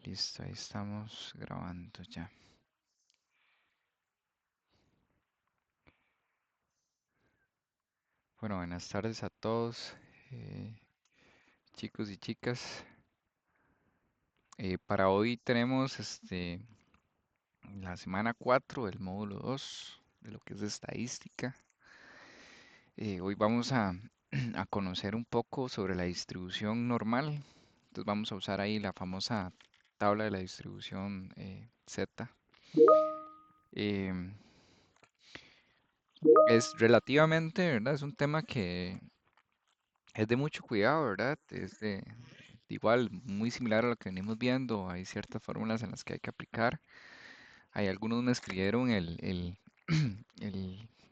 Listo, ahí estamos grabando ya. Bueno, buenas tardes a todos, eh, chicos y chicas. Para hoy tenemos la semana 4 del módulo 2 de lo que es estadística. Hoy vamos a, a conocer un poco sobre la distribución normal. Entonces vamos a usar ahí la famosa tabla de la distribución Z. Em, es relativamente, ¿verdad? Es un tema que es de mucho cuidado, ¿verdad? Igual, muy similar a lo que venimos viendo. Hay ciertas fórmulas en las que hay que aplicar. Hay algunos me escribieron el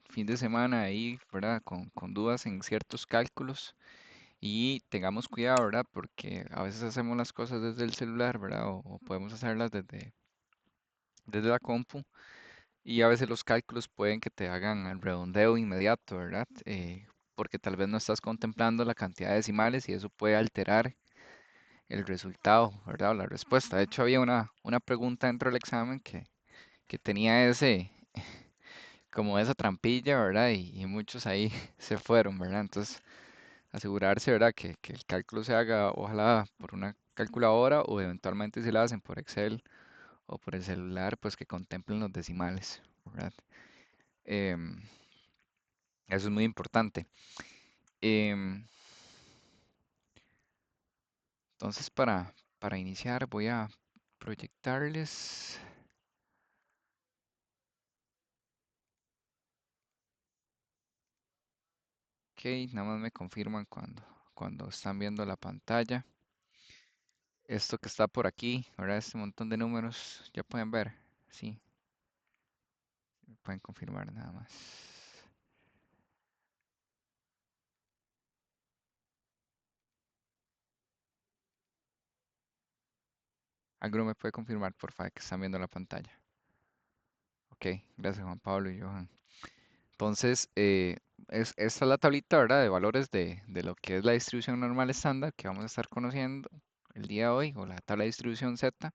fin de semana ahí, ¿verdad? Con dudas en ciertos cálculos. Y tengamos cuidado, ¿verdad? Porque a veces hacemos las cosas desde el celular, ¿verdad? O podemos hacerlas desde la compu. Y a veces los cálculos pueden que te hagan el redondeo inmediato, ¿verdad? Porque tal vez no estás contemplando la cantidad de decimales y eso puede alterar el resultado, ¿verdad? O la respuesta. De hecho, había una pregunta dentro del examen que tenía como esa trampilla, ¿verdad? Y muchos ahí se fueron, ¿verdad? Entonces, asegurarse, ¿verdad? Que el cálculo se haga, ojalá, por una calculadora o eventualmente si la hacen por Excel o por el celular, pues que contemplen los decimales, ¿verdad? Em, Eso es muy importante. Em, entonces, para iniciar, voy a proyectarles. Ok, nada más me confirman cuando están viendo la pantalla. Esto que está por aquí, ¿verdad? Este montón de números, ya pueden ver. Sí, pueden confirmar nada más. ¿Alguno me puede confirmar, por favor, que están viendo la pantalla? Ok, gracias Juan Pablo y Johan. Entonces, esta es la tablita, ¿verdad? De valores de lo que es la distribución normal estándar que vamos a estar conociendo el día de hoy, o la tabla de distribución Z.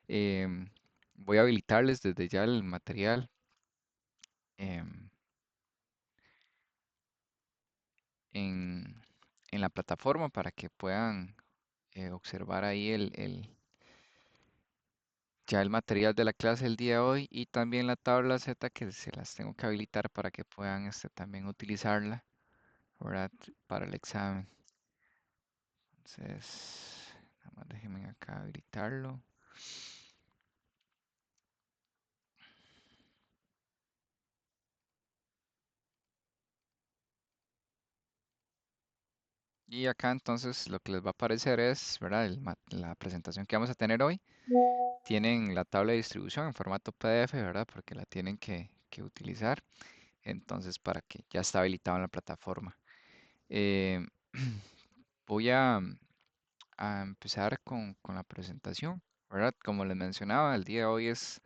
Em, Voy a habilitarles desde ya el material em, en, en la plataforma para que puedan observar ahí ya el material de la clase del día de hoy y también la tabla Z que se las tengo que habilitar para que puedan también utilizarla, ¿verdad? Para el examen. Entonces, nada más déjenme acá habilitarlo. Y acá entonces lo que les va a aparecer es, ¿verdad? La presentación que vamos a tener hoy. Tienen la tabla de distribución en formato PDF, ¿verdad? Porque la tienen que utilizar. Entonces, para que ya está habilitado en la plataforma. Eh, Voy a empezar con la presentación, ¿verdad? Como les mencionaba, el día de hoy es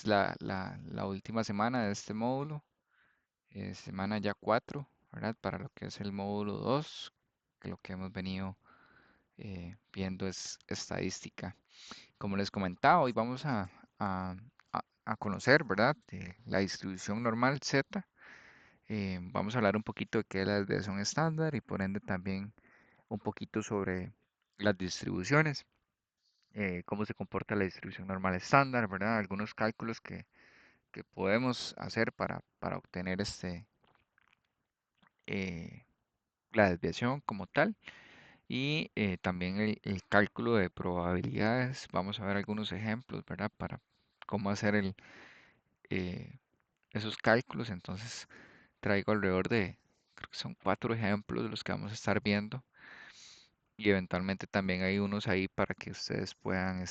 la última semana de este módulo, semana ya 4, ¿verdad? Para lo que es el módulo 2, que lo que hemos venido viendo es estadística. Como les comentaba, hoy vamos a- a conocer, ¿verdad? La distribución normal Z. Vamos a hablar un poquito de qué es la desviación estándar y por ende también un poquito sobre las distribuciones, cómo se comporta la distribución normal estándar, ¿verdad? Algunos cálculos que podemos hacer para obtener eh, la desviación como tal y también el cálculo de probabilidades. Vamos a ver algunos ejemplos, ¿verdad? Para cómo hacer eh, esos cálculos. Entonces traigo alrededor de, creo que son 4 ejemplos de los que vamos a estar viendo y eventualmente también hay unos ahí para que ustedes puedan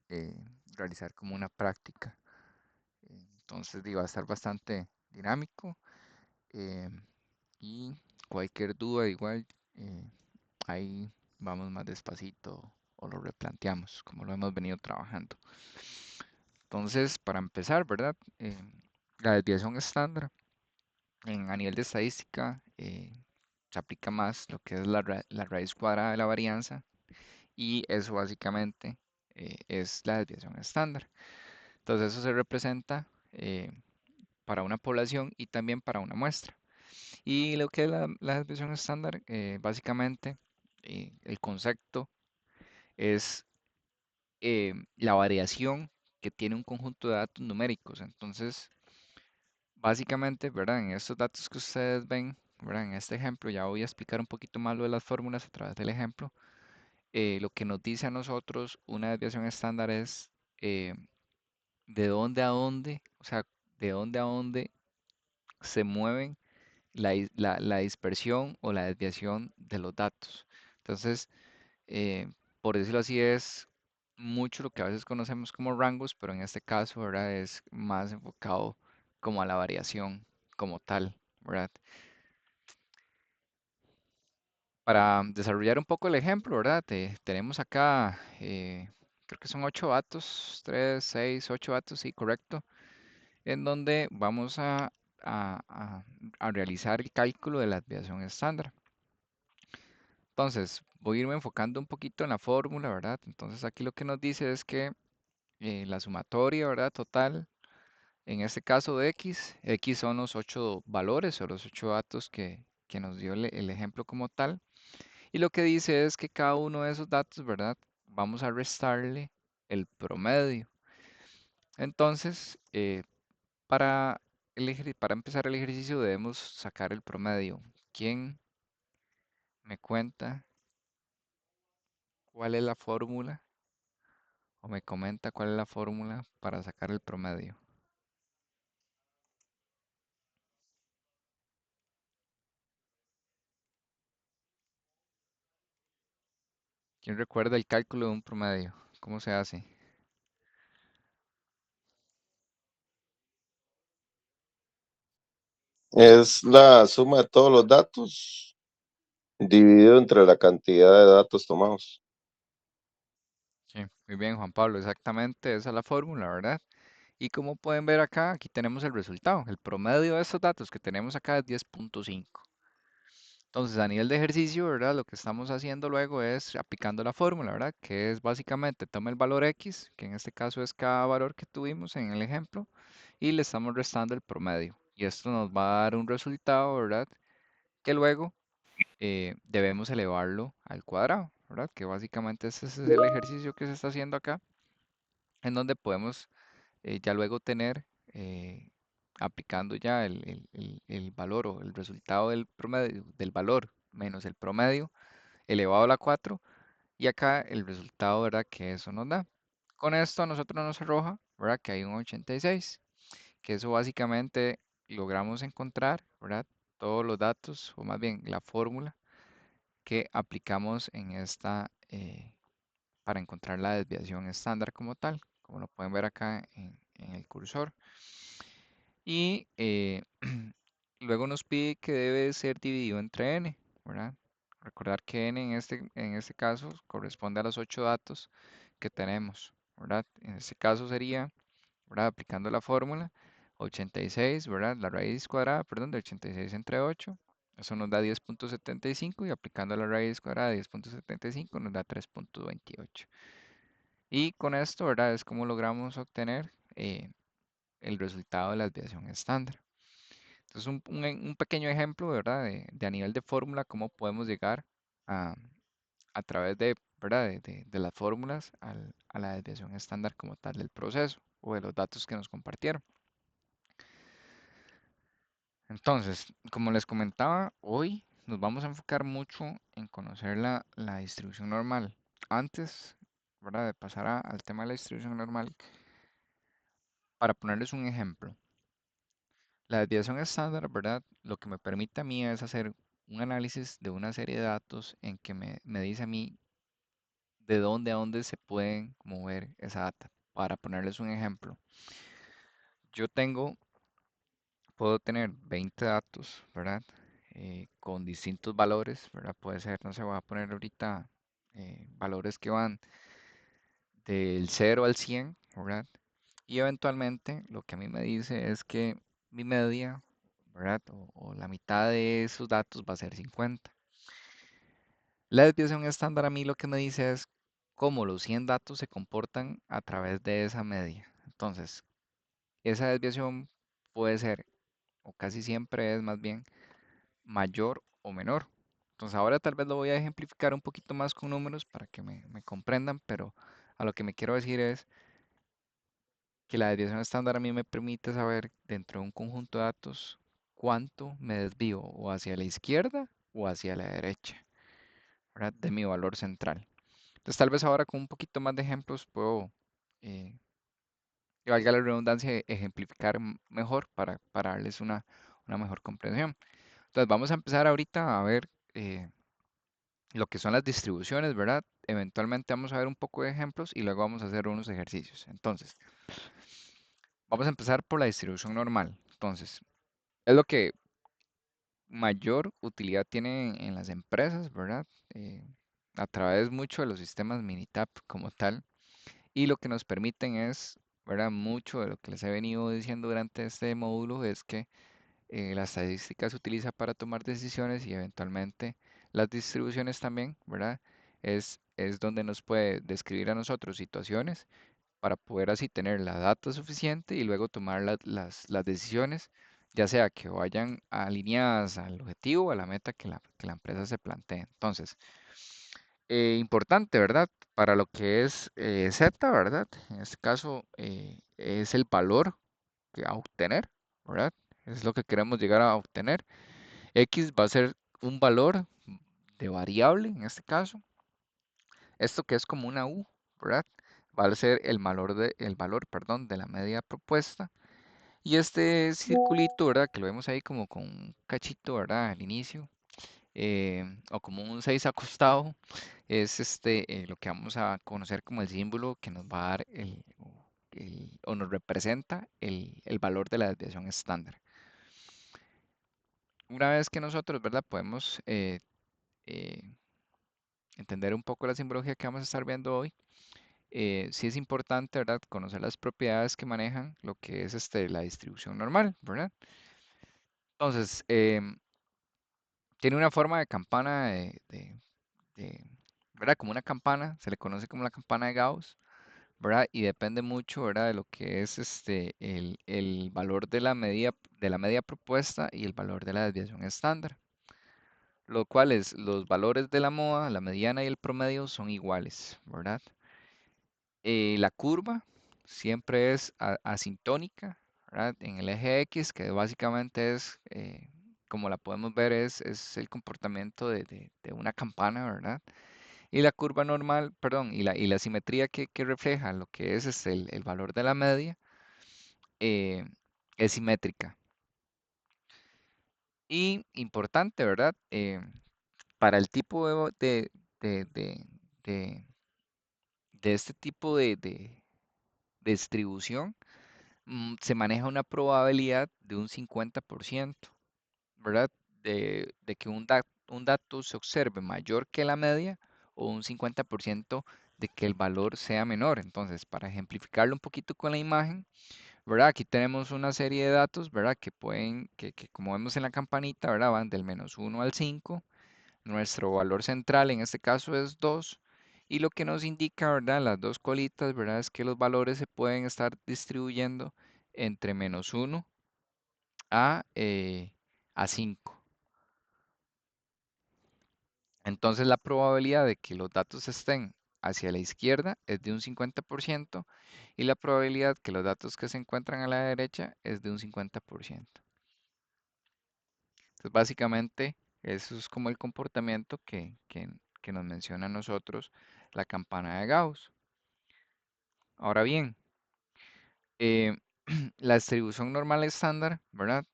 eh, realizar como una práctica. Entonces, va a estar bastante dinámico eh, y cualquier duda igual ahí vamos más despacito o lo replanteamos como lo hemos venido trabajando. Entonces, para empezar, ¿verdad? La desviación estándar a nivel de estadística se aplica más lo que es la raíz cuadrada de la varianza y eso básicamente es la desviación estándar. Entonces eso se representa para una población y también para una muestra. Y lo que es la desviación estándar, básicamente el concepto es la variación que tiene un conjunto de datos numéricos. Entonces, básicamente, ¿verdad? En estos datos que ustedes ven, ¿verdad? En este ejemplo, ya voy a explicar un poquito más lo de las fórmulas a través del ejemplo. Lo que nos dice a nosotros una desviación estándar es eh, de dónde a dónde, o sea, de dónde a dónde se mueven la dispersión o la desviación de los datos. Entonces, por decirlo así, es mucho lo que a veces conocemos como rangos, pero en este caso, ¿verdad? Es más enfocado como a la variación como tal, ¿verdad? Para desarrollar un poco el ejemplo, ¿verdad? Tenemos acá, creo que son 8 datos, 3, 6, 8 datos, sí, correcto, en donde vamos a- a- a realizar el cálculo de la desviación estándar. Entonces, voy a irme enfocando un poquito en la fórmula, ¿verdad? Entonces, aquí lo que nos dice es que la sumatoria, ¿verdad? Total, en este caso de X son los 8 valores o los 8 datos que nos dio el ejemplo como tal. Y lo que dice es que cada uno de esos datos, ¿verdad? Vamos a restarle el promedio. Entonces, para empezar el ejercicio debemos sacar el promedio. ¿Quién me cuenta cuál es la fórmula o me comenta cuál es la fórmula para sacar el promedio? ¿Quién recuerda el cálculo de un promedio? ¿Cómo se hace? Es la suma de todos los datos dividido entre la cantidad de datos tomados. Sí, muy bien, Juan Pablo, exactamente esa es la fórmula, ¿verdad? Y como pueden ver acá, aquí tenemos el resultado. El promedio de estos datos que tenemos acá es 10.5. Entonces, a nivel de ejercicio, ¿verdad? Lo que estamos haciendo luego es aplicando la fórmula, ¿verdad? Que es básicamente toma el valor X, que en este caso es cada valor que tuvimos en el ejemplo, y le estamos restando el promedio. Y esto nos va a dar un resultado, ¿verdad? Que luego debemos elevarlo al cuadrado, ¿verdad? Que básicamente ese es el ejercicio que se está haciendo acá, en donde podemos ya luego tener, aplicando ya el valor o el resultado del promedio, del valor menos el promedio elevado a la 4 y acá el resultado, ¿verdad? Que eso nos da. Con esto a nosotros nos arroja, ¿verdad? Que hay un 86, que eso básicamente logramos encontrar, ¿verdad? Todos los datos, o más bien la fórmula que aplicamos en esta, para encontrar la desviación estándar como tal, como lo pueden ver acá en el cursor. Y luego nos pide que debe ser dividido entre n, ¿verdad? Recordar que n en este caso corresponde a los 8 datos que tenemos, ¿verdad? En este caso sería, ¿verdad? Aplicando la fórmula, 86, ¿verdad? La raíz cuadrada, perdón, de 86 entre 8, eso nos da 10.75 y aplicando la raíz cuadrada de 10.75 nos da 3.28. Y con esto, ¿verdad? Es como logramos obtener el resultado de la desviación estándar. Entonces, un pequeño ejemplo, ¿verdad? De a nivel de fórmula, cómo podemos llegar a, a través de, ¿verdad? De las fórmulas a la desviación estándar como tal del proceso o de los datos que nos compartieron. Entonces, como les comentaba, hoy nos vamos a enfocar mucho en conocer la distribución normal. Antes, ¿verdad? De pasar al tema de la distribución normal, para ponerles un ejemplo. La desviación estándar, ¿verdad? Lo que me permite a mí es hacer un análisis de una serie de datos en que me dice a mí de dónde a dónde se pueden mover esa data. Para ponerles un ejemplo, yo puedo tener 20 datos, ¿verdad? Con distintos valores, ¿verdad? Puede ser, no sé, voy a poner ahorita valores que van del 0 al 100, ¿verdad? Y eventualmente lo que a mí me dice es que mi media, ¿verdad? O la mitad de esos datos va a ser 50. La desviación estándar a mí lo que me dice es cómo los 100 datos se comportan a través de esa media. Entonces, esa desviación puede ser, o casi siempre es más bien, mayor o menor. Entonces, ahora tal vez lo voy a ejemplificar un poquito más con números para que me comprendan, pero a lo que me quiero decir es que la desviación estándar a mí me permite saber dentro de un conjunto de datos cuánto me desvío o hacia la izquierda o hacia la derecha, ¿verdad? De mi valor central. Entonces tal vez ahora con un poquito más de ejemplos puedo, eh, que valga la redundancia, ejemplificar mejor para darles una mejor comprensión. Entonces vamos a empezar ahorita a ver lo que son las distribuciones, ¿verdad? Eventualmente vamos a ver un poco de ejemplos y luego vamos a hacer unos ejercicios. Entonces, vamos a empezar por la distribución normal. Entonces, es lo que mayor utilidad tiene en las empresas, ¿verdad? Eh, a través mucho de los sistemas Minitab como tal. Y lo que nos permiten es, ¿verdad? Mucho de lo que les he venido diciendo durante este módulo es que la estadística se utiliza para tomar decisiones y eventualmente las distribuciones también, ¿verdad? Es donde nos puede describir a nosotros situaciones para poder así tener la data suficiente y luego tomar las decisiones, ya sea que vayan alineadas al objetivo o a la meta que la empresa se plantee. Entonces, importante, ¿verdad? Para lo que es Z, ¿verdad? En este caso es el valor que a obtener, ¿verdad? Es lo que queremos llegar a obtener. X va a ser un valor de variable, en este caso. Esto que es como una U, ¿verdad? Va a ser el valor, perdón, de la media propuesta. Y este circulito, ¿verdad? Que lo vemos ahí como con un cachito, ¿verdad? Al inicio, o como un 6 acostado, es lo que vamos a conocer como el símbolo que nos va a dar o nos representa el valor de la desviación estándar. Una vez que nosotros, ¿verdad? Podemos eh, entender un poco la simbología que vamos a estar viendo hoy, sí es importante, ¿verdad? Conocer las propiedades que manejan lo que es la distribución normal, ¿verdad? Entonces, tiene una forma de campana de, ¿verdad? Como una campana, se le conoce como la campana de Gauss, ¿verdad? Y depende mucho, ¿verdad? De lo que es el valor de la media propuesta y el valor de la desviación estándar, lo cual es los valores de la moda, la mediana y el promedio son iguales, ¿verdad? La curva siempre es asintónica, ¿verdad? En el eje X, que básicamente es, como la podemos ver, es el comportamiento de una campana, ¿verdad? Y la curva normal, perdón, y la simetría que refleja lo que es el valor de la media, eh, es simétrica. Y importante, ¿verdad? Para el tipo de, de, de- de este tipo de distribución, se maneja una probabilidad de un 50%, ¿verdad? De que un dato se observe mayor que la media o un 50% de que el valor sea menor. Entonces, para ejemplificarlo un poquito con la imagen, ¿verdad? Aquí tenemos una serie de datos, ¿verdad? Que como vemos en la campanita, ¿verdad? Van del -1 al 5. Nuestro valor central en este caso es 2. Y lo que nos indica, ¿verdad? Las dos colitas, ¿verdad? Es que los valores se pueden estar distribuyendo entre -1 a 5. Entonces la probabilidad de que los datos estén hacia la izquierda es de un 50% y la probabilidad que los datos que se encuentran a la derecha es de un 50%. Entonces básicamente eso es como el comportamiento que nos menciona a nosotros la campana de Gauss. Ahora bien, eh, la distribución normal estándar, ¿verdad?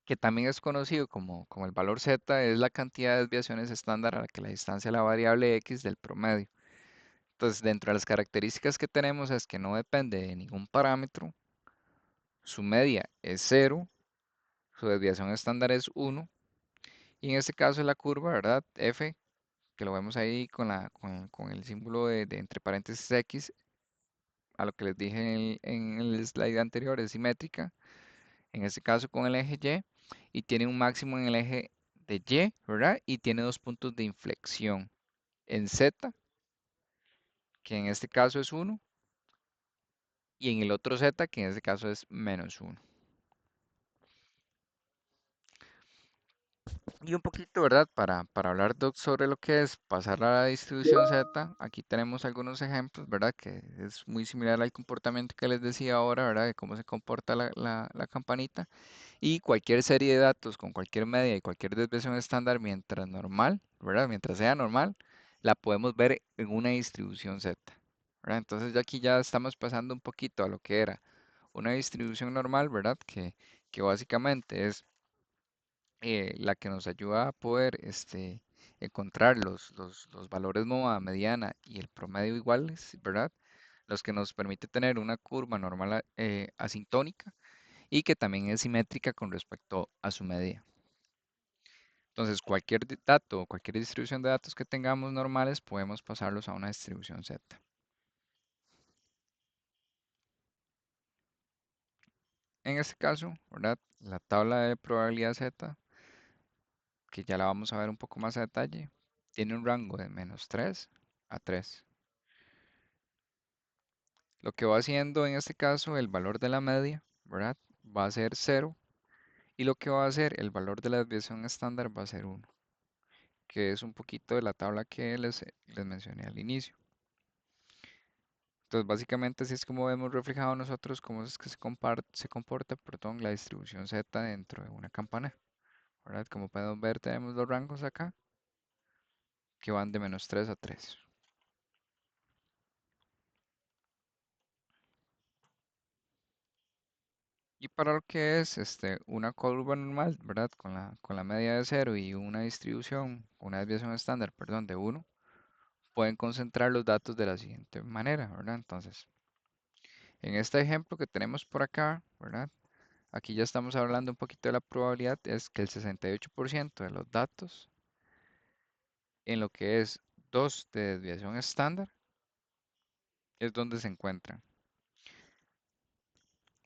Que también es conocido como el valor Z, es la cantidad de desviaciones estándar a la que la distancia de la variable X del promedio. Entonces, dentro de las características que tenemos es que no depende de ningún parámetro, su media es cero, su desviación estándar es uno, y en este caso la curva, ¿verdad? F, que lo vemos ahí con el símbolo de entre paréntesis X, a lo que les dije en el slide anterior, es simétrica, en este caso con el eje Y tiene un máximo en el eje de Y, ¿verdad? Y tiene dos puntos de inflexión en Z que en este caso es uno, y en el otro z, que en este caso es menos uno. Y un poquito, ¿verdad? Para hablar, Doc, sobre lo que es pasar a la distribución Z, aquí tenemos algunos ejemplos, ¿verdad? Que es muy similar al comportamiento que les decía ahora, ¿verdad? De cómo se comporta la campanita. Y cualquier serie de datos con cualquier media y cualquier desviación estándar, mientras normal, ¿verdad? Mientras sea normal, la podemos ver en una distribución Z, ¿verdad? Entonces ya aquí ya estamos pasando un poquito a lo que era una distribución normal, ¿verdad? Que básicamente es la que nos ayuda a poder encontrar los valores MOA, mediana y el promedio iguales, ¿verdad? Los que nos permite tener una curva normal asintónica y que también es simétrica con respecto a su medida. Entonces, cualquier dato o cualquier distribución de datos que tengamos normales, podemos pasarlos a una distribución Z. En este caso, ¿verdad? La tabla de probabilidad Z, que ya la vamos a ver un poco más a detalle, tiene un rango de -3 a 3. Lo que va haciendo en este caso el valor de la media, ¿verdad? Va a ser 0 y lo que va a hacer el valor de la desviación estándar va a ser 1, que es un poquito de la tabla que les mencioné al inicio. Entonces, básicamente así es como vemos reflejado nosotros cómo es que se comporta, perdón, la distribución Z dentro de una campana, ¿verdad? Como podemos ver, tenemos los rangos acá que van de -3 a 3. Y para lo que es una curva normal, ¿verdad? Con la media de 0 y una distribución, una desviación estándar, perdón, de 1, pueden concentrar los datos de la siguiente manera, ¿verdad? Entonces, en este ejemplo que tenemos por acá, ¿verdad? Aquí ya estamos hablando un poquito de la probabilidad, es que el 68% de los datos en lo que es 2 de desviación estándar es donde se encuentran.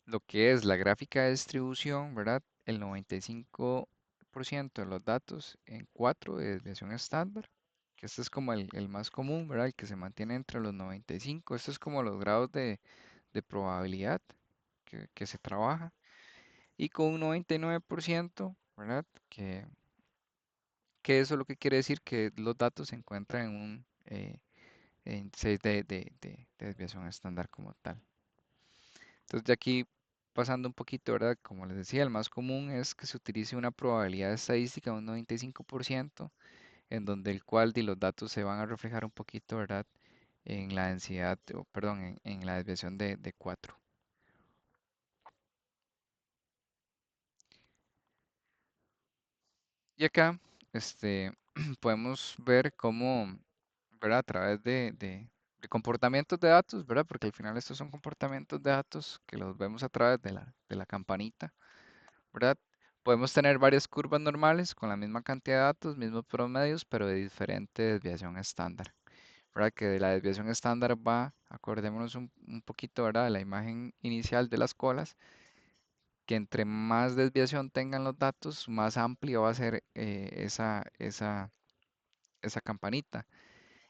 Lo que es la gráfica de distribución, ¿verdad? El 95% de los datos en 4 de desviación estándar, que este es como el más común, ¿verdad? El que se mantiene entre los 95. Esto es como los grados de probabilidad que se trabaja. Y con un 99%, ¿verdad? Que eso lo que quiere decir que los datos se encuentran en 6 de desviación estándar como tal. Entonces, de aquí pasando un poquito, ¿verdad? Como les decía, el más común es que se utilice una probabilidad estadística de un 95%, en donde el cual los datos se van a reflejar un poquito, ¿verdad? En la densidad, o perdón, en la desviación de 4. Y acá, podemos ver cómo, ¿verdad? A través de comportamientos de datos, ¿verdad? Porque al final estos son comportamientos de datos que los vemos a través de la campanita, ¿verdad? Podemos tener varias curvas normales con la misma cantidad de datos, mismos promedios, pero de diferente desviación estándar, ¿verdad? Que de la desviación estándar va, acordémonos un poquito, ¿verdad? De la imagen inicial de las colas, que entre más desviación tengan los datos, más amplia va a ser esa campanita.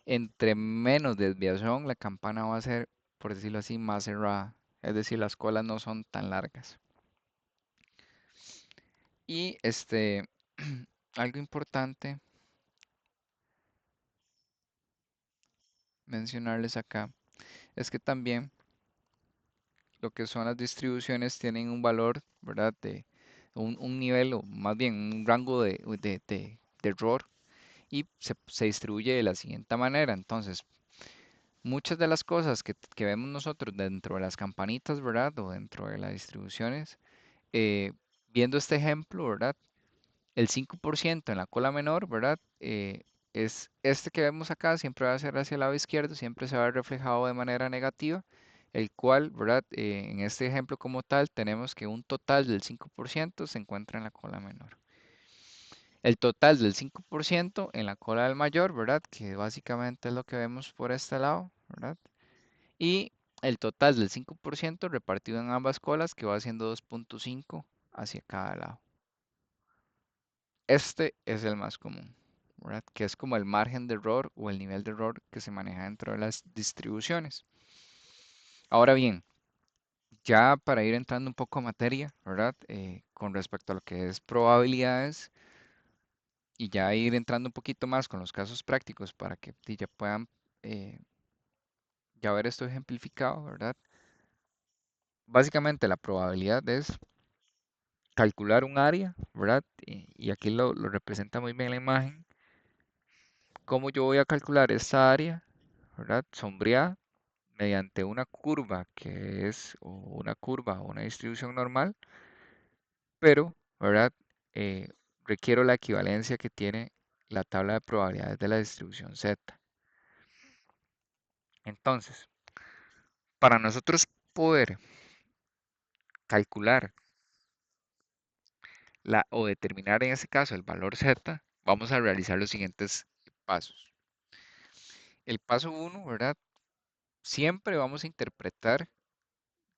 Entre menos desviación, la campana va a ser, por decirlo así, más cerrada. Es decir, las colas no son tan largas. Y algo importante mencionarles acá es que también lo que son las distribuciones tienen un valor, ¿verdad? De un nivel o más bien un rango de error y se distribuye de la siguiente manera. Entonces, muchas de las cosas que vemos nosotros dentro de las campanitas, ¿verdad? O dentro de las distribuciones, eh, viendo este ejemplo, ¿verdad? El 5% en la cola menor, ¿verdad? Es este que vemos acá, siempre va a ser hacia el lado izquierdo, siempre se va a ver reflejado de manera negativa, el cual, ¿verdad? En este ejemplo como tal, tenemos que un total del 5% se encuentra en la cola menor. El total del 5% en la cola del mayor, ¿verdad? Que básicamente es lo que vemos por este lado, ¿verdad? Y el total del 5% repartido en ambas colas, que va siendo 2,5 hacia cada lado. Este es el más común. ¿verdad? Que es como el margen de error o el nivel de error que se maneja dentro de las distribuciones. Ahora bien, ya para ir entrando un poco a materia, ¿verdad? Con respecto a lo que es probabilidades y ya ir entrando un poquito más con los casos prácticos para que ya puedan eh, ya ver esto ejemplificado, ¿verdad? Básicamente la probabilidad es calcular un área, ¿verdad? Y aquí lo representa muy bien la imagen. ¿Cómo yo voy a calcular esta área, ¿verdad? Sombreada mediante una curva que es o una curva o una distribución normal, pero, ¿verdad? Eh, requiero la equivalencia que tiene la tabla de probabilidades de la distribución Z. Entonces, para nosotros poder calcular o determinar en este caso el valor Z, vamos a realizar los siguientes pasos. El paso uno, ¿verdad? Siempre vamos a interpretar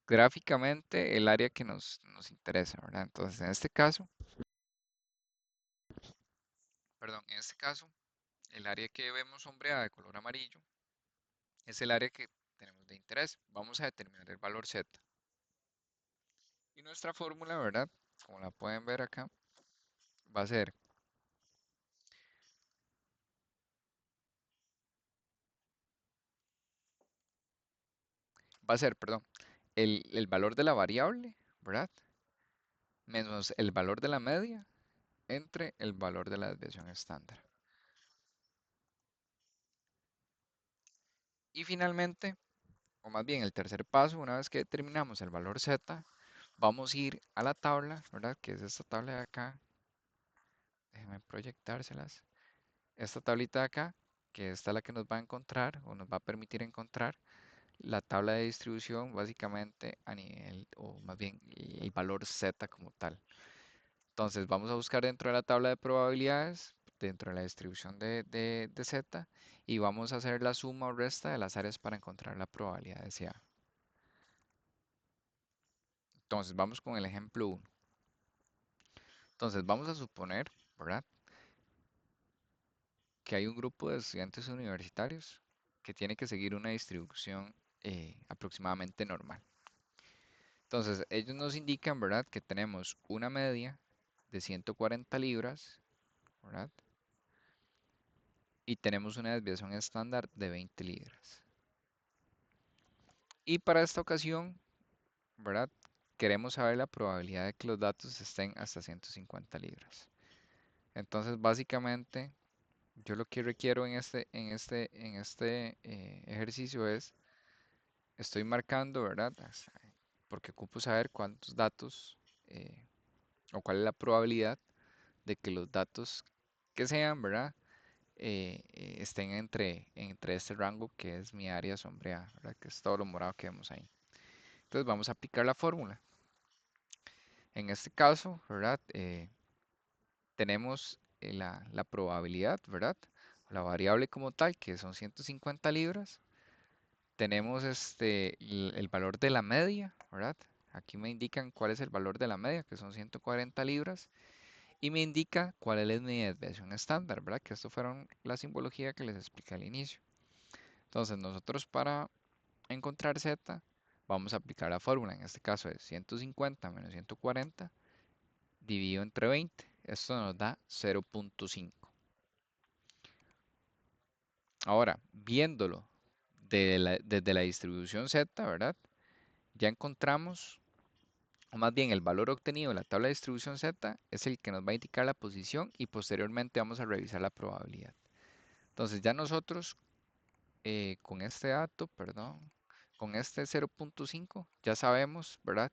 gráficamente el área que nos interesa, ¿verdad? Entonces, en este caso, perdón, en este caso, el área que vemos sombreada de color amarillo es el área que tenemos de interés. Vamos a determinar el valor Z. Y nuestra fórmula, ¿verdad? Como la pueden ver acá, va a ser, perdón, el valor de la variable, ¿verdad? Menos el valor de la media entre el valor de la desviación estándar. Y finalmente, o más bien el tercer paso, una vez que determinamos el valor Z, vamos a ir a la tabla, ¿verdad? Que es esta tabla de acá. Déjenme proyectárselas. Esta tablita de acá, que esta es la que nos va a encontrar o nos va a permitir encontrar la tabla de distribución básicamente a nivel, o más bien el valor Z como tal. Entonces vamos a buscar dentro de la tabla de probabilidades, dentro de la distribución de Z, y vamos a hacer la suma o resta de las áreas para encontrar la probabilidad deseada. Entonces vamos con el ejemplo uno. Entonces vamos a suponer, ¿verdad? Que hay un grupo de estudiantes universitarios que tiene que seguir una distribución aproximadamente normal. Entonces, ellos nos indican, ¿verdad? Que tenemos una media de 140 libras, ¿verdad? Y tenemos una desviación estándar de 20 libras. Y para esta ocasión, ¿verdad? Queremos saber la probabilidad de que los datos estén hasta 150 libras. Entonces, básicamente, yo lo que requiero en este ejercicio es, estoy marcando, ¿verdad? Porque ocupo saber cuántos datos o cuál es la probabilidad de que los datos que sean, ¿verdad? Estén entre este rango que es mi área sombreada, ¿verdad? Que es todo lo morado que vemos ahí. Entonces vamos a aplicar la fórmula. En este caso, ¿verdad? Tenemos la probabilidad, ¿verdad? La variable como tal, que son 150 libras. Tenemos el valor de la media, ¿verdad? Aquí me indican cuál es el valor de la media, que son 140 libras. Y me indica cuál es mi desviación estándar, ¿verdad? Que esto fueron la simbología que les expliqué al inicio. Entonces, nosotros para encontrar z, vamos a aplicar la fórmula. En este caso es 150 menos 140 dividido entre 20. Esto nos da 0.5. Ahora, viéndolo desde la distribución z, ¿verdad? Ya encontramos, o más bien el valor obtenido en la tabla de distribución z es el que nos va a indicar la posición y posteriormente vamos a revisar la probabilidad. Entonces ya nosotros con este dato, perdón, con este 0.5 ya sabemos, ¿verdad?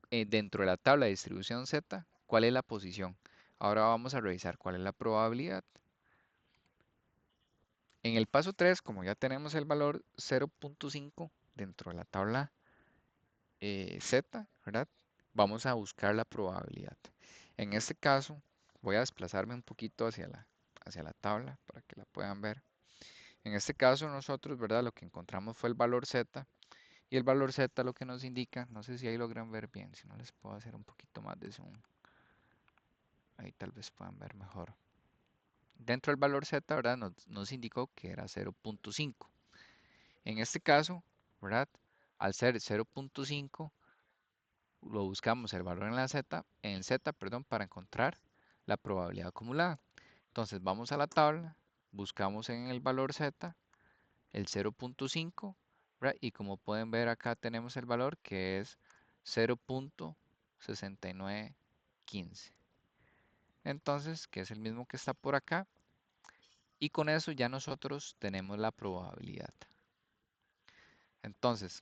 Dentro de la tabla de distribución Z, cuál es la posición. Ahora vamos a revisar cuál es la probabilidad. En el paso 3, como ya tenemos el valor 0.5 dentro de la tabla Z, ¿verdad? Vamos a buscar la probabilidad. En este caso, voy a desplazarme un poquito hacia la tabla para que la puedan ver. En este caso nosotros, ¿verdad? Lo que encontramos fue el valor Z y el valor Z lo que nos indica, no sé si ahí logran ver bien, si no les puedo hacer un poquito más de zoom, ahí tal vez puedan ver mejor. Dentro del valor Z, ¿verdad? Nos indicó que era 0.5. En este caso, ¿verdad? Al ser 0.5, lo buscamos el valor en la Z, en el Z, perdón, para encontrar la probabilidad acumulada. Entonces vamos a la tabla, buscamos en el valor Z el 0.5, ¿verdad? Y como pueden ver acá tenemos el valor que es 0.6915. Entonces, que es el mismo que está por acá. Y con eso ya nosotros tenemos la probabilidad. Entonces,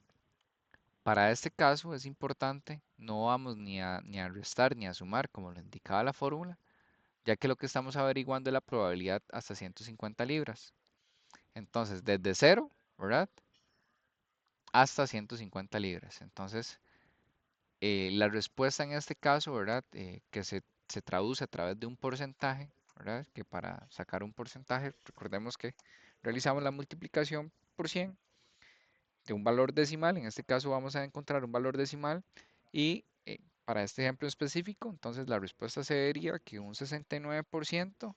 para este caso es importante, no vamos ni a restar ni a sumar como lo indicaba la fórmula, ya que lo que estamos averiguando es la probabilidad hasta 150 libras. Entonces, desde cero, ¿verdad? Hasta 150 libras. Entonces, la respuesta en este caso, ¿verdad? Que se traduce a través de un porcentaje, ¿verdad? Que para sacar un porcentaje, recordemos que realizamos la multiplicación por 100 de un valor decimal. En este caso vamos a encontrar un valor decimal y para este ejemplo específico, entonces la respuesta sería que un 69%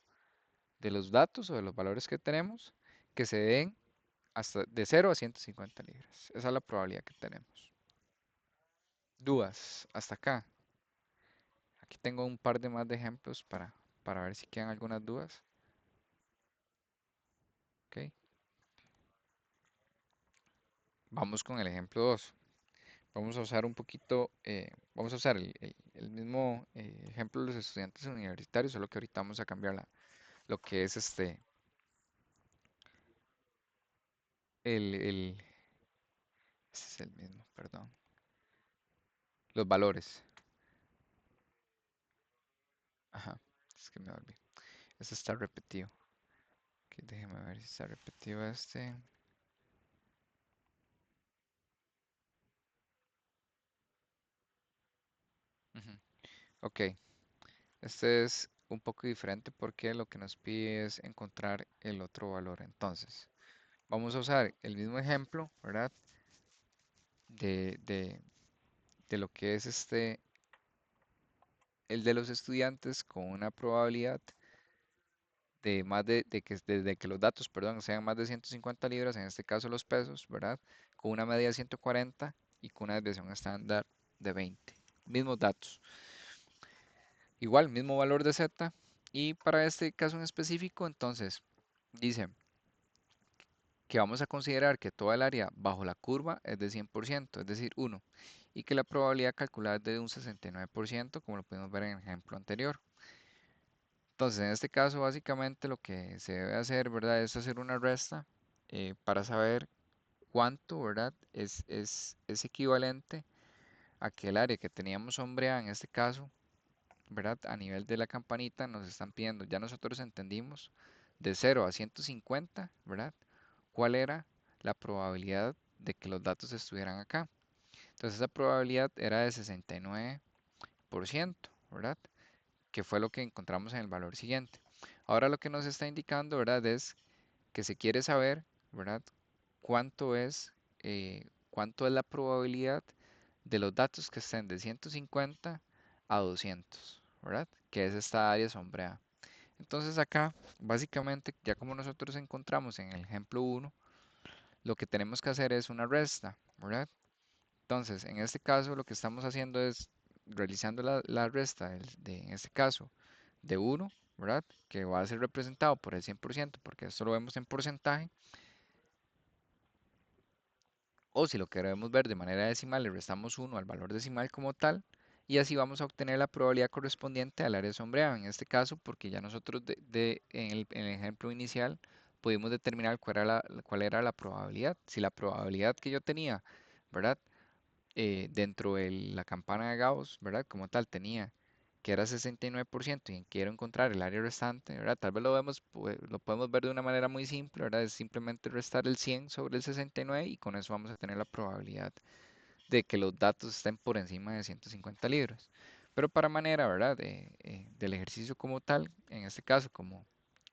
de los datos o de los valores que tenemos que se den hasta de 0 a 150 libras. Esa es la probabilidad que tenemos. Dudas hasta acá. Aquí tengo un par de más de ejemplos para ver si quedan algunas dudas. ¿Ok? Vamos con el ejemplo 2. Vamos a usar un poquito, vamos a usar el mismo ejemplo de los estudiantes universitarios, solo que ahorita vamos a cambiar lo que es el, este es el mismo, perdón, los valores. Ajá, es que me olvidé. Este está repetido. Ok, déjeme ver si está repetido este. Ujú. Ok, este es un poco diferente porque lo que nos pide es encontrar el otro valor. Entonces, vamos a usar el mismo ejemplo, ¿verdad? De, de, de lo que es el de los estudiantes con una probabilidad de más de que los datos, perdón, sean más de 150 libras, en este caso los pesos, ¿verdad? Con una media de 140 y con una desviación estándar de 20. Mismos datos. Igual, mismo valor de Z. Y para este caso en específico, entonces, dice que vamos a considerar que toda el área bajo la curva es de 100%, es decir, 1, y que la probabilidad calculada es de un 69%, como lo pudimos ver en el ejemplo anterior. Entonces, en este caso, básicamente lo que se debe hacer, ¿verdad? Es hacer una resta para saber cuánto, ¿verdad? Es equivalente a que el área que teníamos sombreada en este caso, ¿verdad? A nivel de la campanita nos están pidiendo, ya nosotros entendimos de 0 a 150, ¿verdad? ¿Cuál era la probabilidad de que los datos estuvieran acá? Entonces, esa probabilidad era de 69%, ¿verdad? Que fue lo que encontramos en el valor siguiente. Ahora lo que nos está indicando, ¿verdad? Es que se quiere saber, ¿verdad? Cuánto es la probabilidad de los datos que estén de 150 a 200, ¿verdad? Que es esta área sombreada. Entonces acá, básicamente, ya como nosotros encontramos en el ejemplo 1, lo que tenemos que hacer es una resta, ¿verdad? Entonces, en este caso, lo que estamos haciendo es realizando la resta en este caso, de 1, ¿verdad? Que va a ser representado por el 100%, porque esto lo vemos en porcentaje. O si lo queremos ver de manera decimal, le restamos 1 al valor decimal como tal. Y así vamos a obtener la probabilidad correspondiente al área sombreada. En este caso, porque ya nosotros en el ejemplo inicial pudimos determinar cuál era la probabilidad. Si la probabilidad que yo tenía, ¿verdad? Dentro de la campana de Gauss, ¿verdad? Como tal, tenía que era 69% y quiero encontrar el área restante, ¿verdad? Tal vez lo podemos ver de una manera muy simple, ¿verdad? Es simplemente restar el 100 sobre el 69 y con eso vamos a tener la probabilidad de que los datos estén por encima de 150 libras. Pero para manera, ¿verdad? Del ejercicio como tal, en este caso, como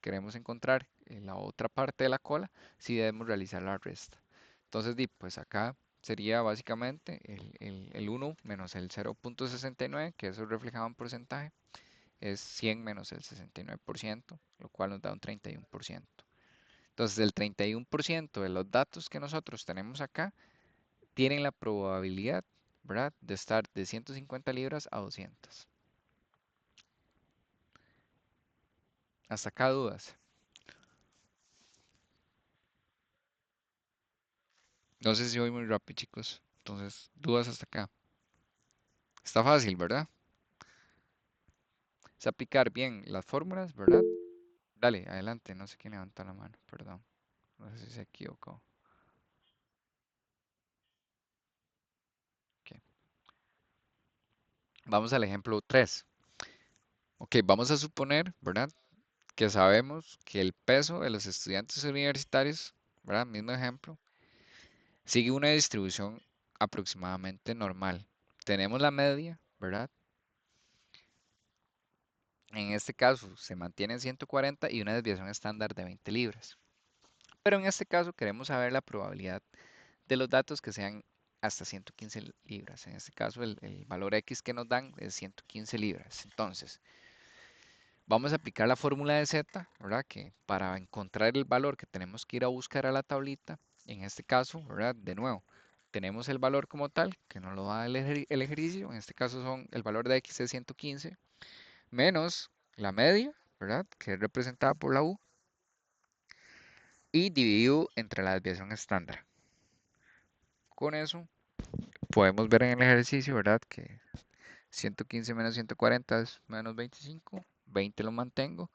queremos encontrar la otra parte de la cola, sí debemos realizar la resta. Entonces, pues acá sería básicamente el 1 menos el 0.69, que eso es reflejado en porcentaje, es 100 menos el 69%, lo cual nos da un 31%. Entonces, el 31% de los datos que nosotros tenemos acá tienen la probabilidad, ¿verdad?, de estar de 150 libras a 200. Hasta acá dudas. No sé si voy muy rápido, chicos. Entonces, dudas hasta acá. Está fácil, ¿verdad? Es aplicar bien las fórmulas, ¿verdad? Dale, adelante. No sé quién levanta la mano, perdón. No sé si se equivocó. Ok. Vamos al ejemplo 3. Ok, vamos a suponer, ¿verdad?, que sabemos que el peso de los estudiantes universitarios, ¿verdad? Mismo ejemplo, sigue una distribución aproximadamente normal. Tenemos la media, ¿verdad? En este caso se mantiene en 140 y una desviación estándar de 20 libras. Pero en este caso queremos saber la probabilidad de los datos que sean hasta 115 libras. En este caso el valor X que nos dan es 115 libras. Entonces, vamos a aplicar la fórmula de Z, ¿verdad? Que para encontrar el valor que tenemos que ir a buscar a la tablita, en este caso, ¿verdad? De nuevo, tenemos el valor como tal, que nos lo da el ejercicio, en este caso son el valor de X es 115, menos la media, ¿verdad?, que es representada por la U, y dividido entre la desviación estándar. Con eso podemos ver en el ejercicio, ¿verdad?, que 115 menos 140 es menos 25, 20 lo mantengo,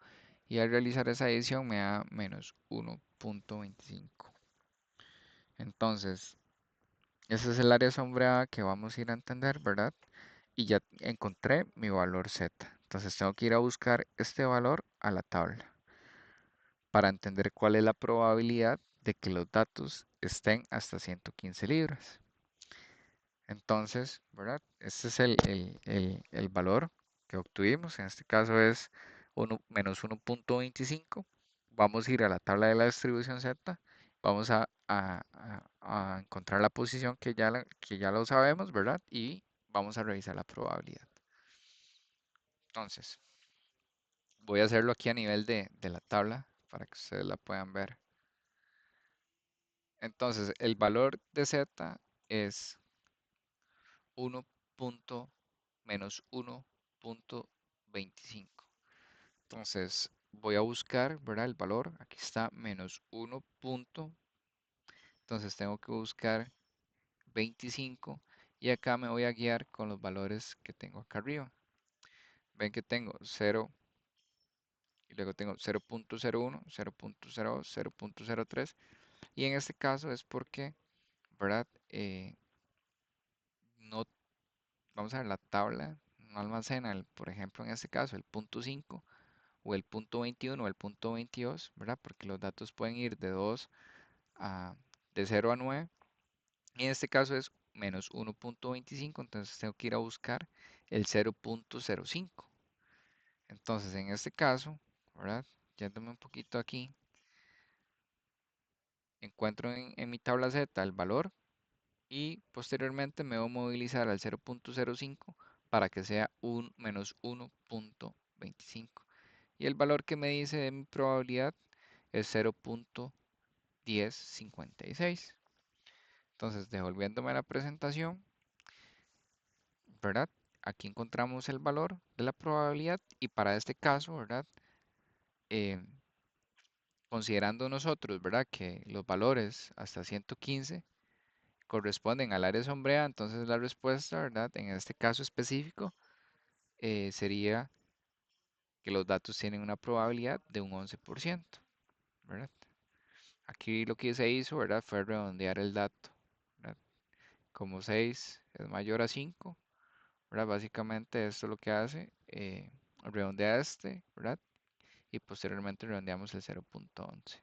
y al realizar esa adición me da menos 1.25. Entonces, ese es el área sombreada que vamos a ir a entender, ¿verdad? Y ya encontré mi valor Z. Entonces tengo que ir a buscar este valor a la tabla para entender cuál es la probabilidad de que los datos estén hasta 115 libras. Entonces, ¿verdad? Este es el valor que obtuvimos. En este caso es menos 1.25. Vamos a ir a la tabla de la distribución Z. Vamos a encontrar la posición que ya lo sabemos, ¿verdad? Y vamos a revisar la probabilidad. Entonces, voy a hacerlo aquí a nivel de la tabla para que ustedes la puedan ver. Entonces, el valor de Z es 1. Menos 1.25. Entonces voy a buscar, ¿verdad?, el valor. Aquí está menos 1. Entonces tengo que buscar 25 y acá me voy a guiar con los valores que tengo acá arriba. Ven que tengo 0 y luego tengo 0.01, 0.02, 0.03 y en este caso es porque, ¿verdad? No, vamos a ver, la tabla no almacena, por ejemplo, en este caso el punto 5 o el punto 21 o el punto 22, ¿verdad? Porque los datos pueden ir de 2 a de 0 a 9. Y en este caso es menos 1.25, entonces tengo que ir a buscar el 0.05. Entonces, en este caso, ¿verdad? Yéndome un poquito aquí, encuentro en mi tabla Z el valor y posteriormente me voy a movilizar al 0.05 para que sea un menos 1.25. Y el valor que me dice de mi probabilidad es 0.1056. Entonces, devolviéndome a la presentación, ¿verdad? Aquí encontramos el valor de la probabilidad y para este caso, ¿verdad? Eh, considerando nosotros, ¿verdad?, que los valores hasta 115 corresponden al área sombreada, entonces la respuesta, ¿verdad?, en este caso específico, sería que los datos tienen una probabilidad de un 11%, ¿verdad? Aquí lo que se hizo, ¿verdad?, fue redondear el dato, ¿verdad? Como 6 es mayor a 5, ¿verdad? Básicamente esto lo que hace, redondea este, ¿verdad? Y posteriormente redondeamos el 0.11.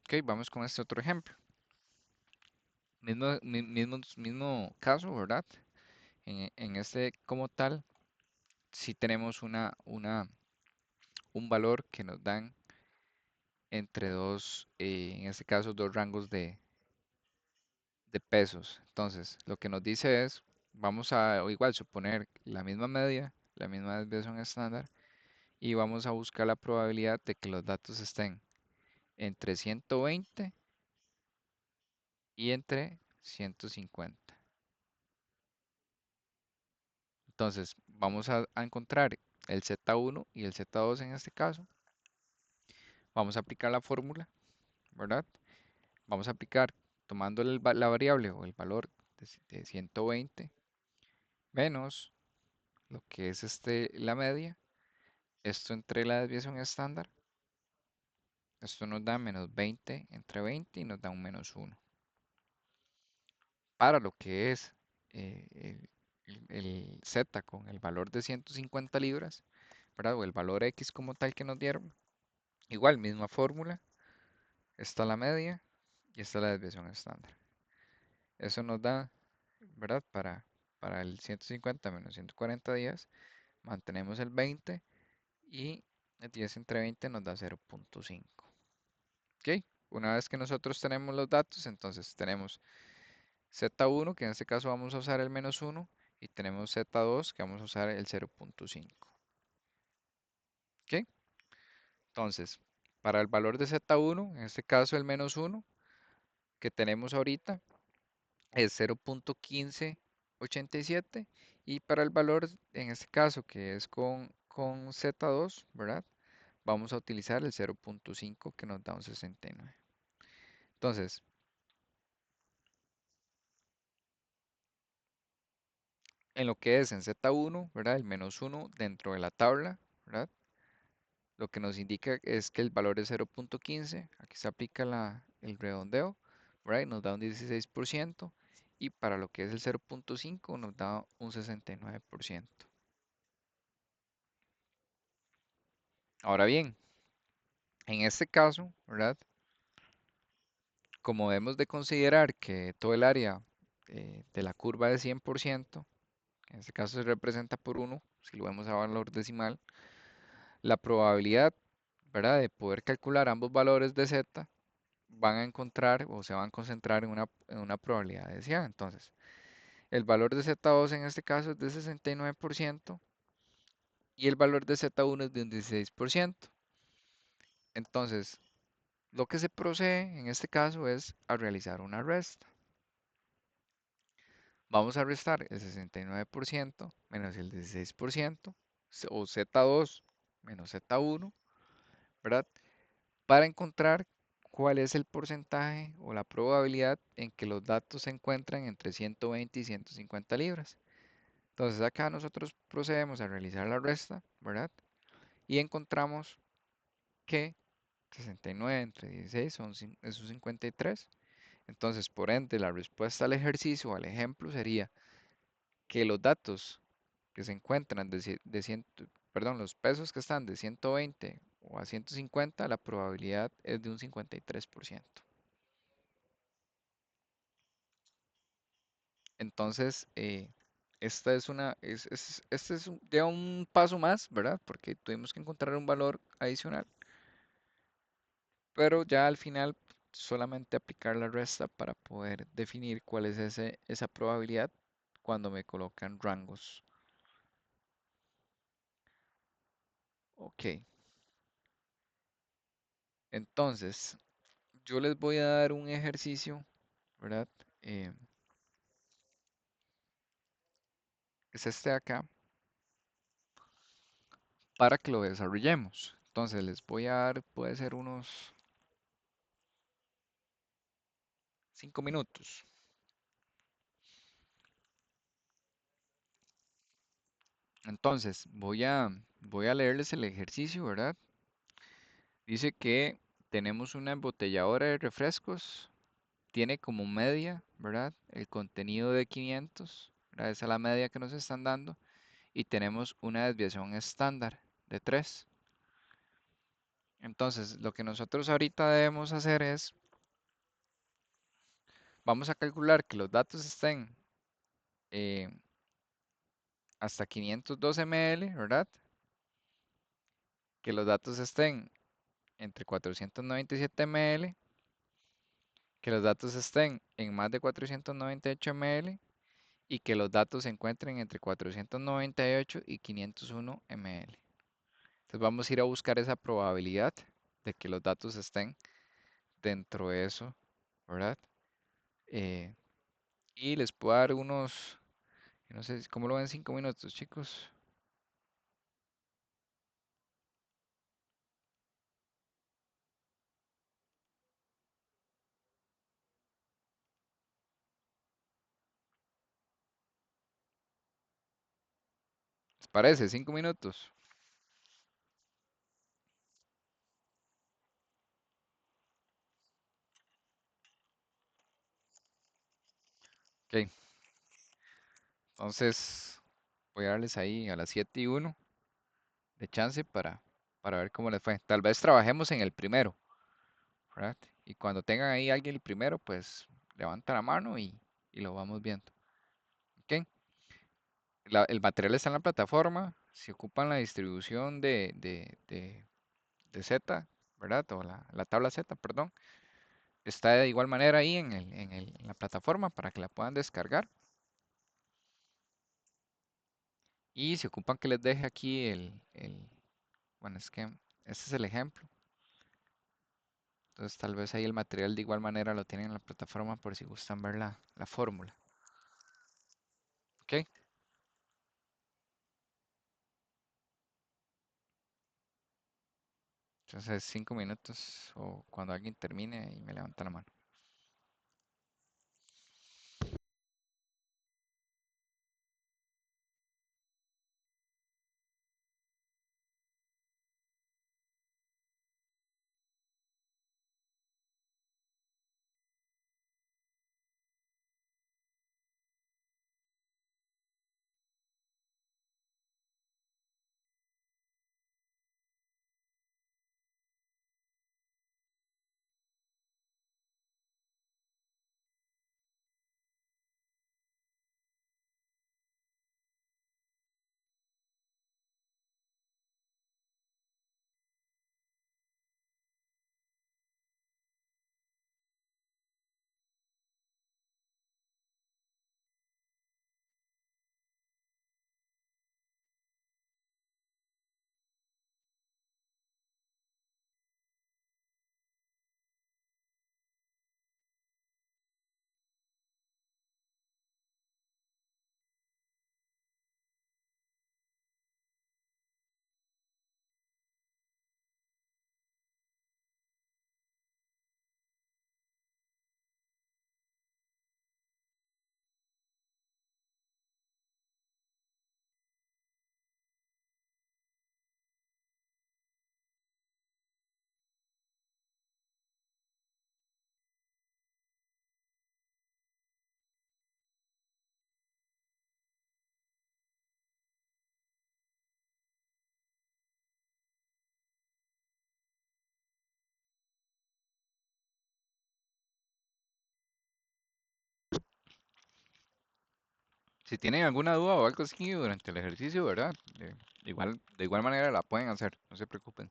Ok, vamos con este otro ejemplo. Mismo caso, ¿verdad? En este como tal, si tenemos un valor que nos dan entre dos, en este caso, dos rangos de pesos. Entonces, lo que nos dice es, vamos a o igual suponer la misma media, la misma desviación estándar, y vamos a buscar la probabilidad de que los datos estén entre 120 y entre 150. Entonces, vamos a encontrar el Z1 y el Z2 en este caso. Vamos a aplicar la fórmula, ¿verdad? Vamos a aplicar tomando la variable o el valor de 120 menos lo que es la media, esto entre la desviación estándar, esto nos da menos 20 entre 20 y nos da un menos 1. Para lo que es el Z con el valor de 150 libras, ¿verdad? O el valor X como tal que nos dieron, igual, misma fórmula, está la media y está la desviación estándar. Eso nos da, ¿verdad? Para el 150 menos 140 días, mantenemos el 20 y el 10 entre 20 nos da 0.5. ¿Ok? Una vez que nosotros tenemos los datos, entonces tenemos Z1, que en este caso vamos a usar el menos 1, y tenemos Z2, que vamos a usar el 0.5. ¿Ok? Entonces, para el valor de Z1, en este caso el menos 1, que tenemos ahorita, es 0.1587, y para el valor, en este caso, que es con Z2, ¿verdad? Vamos a utilizar el 0.5 que nos da un 69. Entonces, en lo que es en Z1, ¿verdad? El menos 1 dentro de la tabla, ¿verdad? Lo que nos indica es que el valor es 0.15, aquí se aplica el redondeo, ¿verdad? Nos da un 16%, y para lo que es el 0.5 nos da un 69%. Ahora bien, en este caso, ¿verdad? Como debemos de considerar que todo el área de la curva es 100%, en este caso se representa por 1, si lo vemos a valor decimal, la probabilidad, ¿verdad?, de poder calcular ambos valores de z van a encontrar o se van a concentrar en una probabilidad de 100. Entonces, el valor de Z2 en este caso es de 69% y el valor de Z1 es de un 16%. Entonces, lo que se procede en este caso es a realizar una resta. Vamos a restar el 69% menos el 16% o Z2 menos Z1, ¿verdad? Para encontrar cuál es el porcentaje o la probabilidad en que los datos se encuentran entre 120 y 150 libras. Entonces acá nosotros procedemos a realizar la resta, ¿verdad? Y encontramos que 69 entre 16 son esos 53. Entonces, por ende, la respuesta al ejercicio o al ejemplo sería que los datos que se encuentran perdón, los pesos que están de 120 o a 150, la probabilidad es de un 53%. Entonces, esta es una, este es ya un paso más, ¿verdad? Porque tuvimos que encontrar un valor adicional, pero ya al final solamente aplicar la resta para poder definir cuál es esa probabilidad cuando me colocan rangos. Ok, entonces yo les voy a dar un ejercicio, ¿verdad? Eh, es este de acá para que lo desarrollemos. Entonces les voy a dar, puede ser unos 5 minutos. Entonces, voy a leerles el ejercicio, ¿verdad? Dice que tenemos una embotelladora de refrescos, tiene como media, ¿verdad? El contenido de 500, ¿verdad? Esa es la media que nos están dando, y tenemos una desviación estándar de 3. Entonces, lo que nosotros ahorita debemos hacer es, vamos a calcular que los datos estén eh, hasta 512 ml, ¿verdad? Que los datos estén entre 497 ml que los datos estén en más de 498 ml y que los datos se encuentren entre 498 y 501 ml. Entonces vamos a ir a buscar esa probabilidad de que los datos estén dentro de eso, ¿verdad? Eh, y les puedo dar unos, no sé cómo lo ven, 5 minutos, chicos. ¿Les parece? 5 minutos. Ok, entonces voy a darles ahí a las 7:01 de chance para ver cómo les fue. Tal vez trabajemos en el primero, ¿verdad? Y cuando tengan ahí alguien el primero, pues levanta la mano y lo vamos viendo. ¿Ok? El material está en la plataforma. Si ocupan la distribución de Z, ¿verdad? O la tabla Z, perdón. Está de igual manera ahí en la plataforma para que la puedan descargar. Y si ocupan que les deje aquí bueno, es que este es el ejemplo. Entonces tal vez ahí el material de igual manera lo tienen en la plataforma por si gustan ver la fórmula. ¿Ok? Entonces 5 minutos o cuando alguien termine y me levanta la mano. Si tienen alguna duda o algo así durante el ejercicio, ¿verdad? De igual manera la pueden hacer, no se preocupen.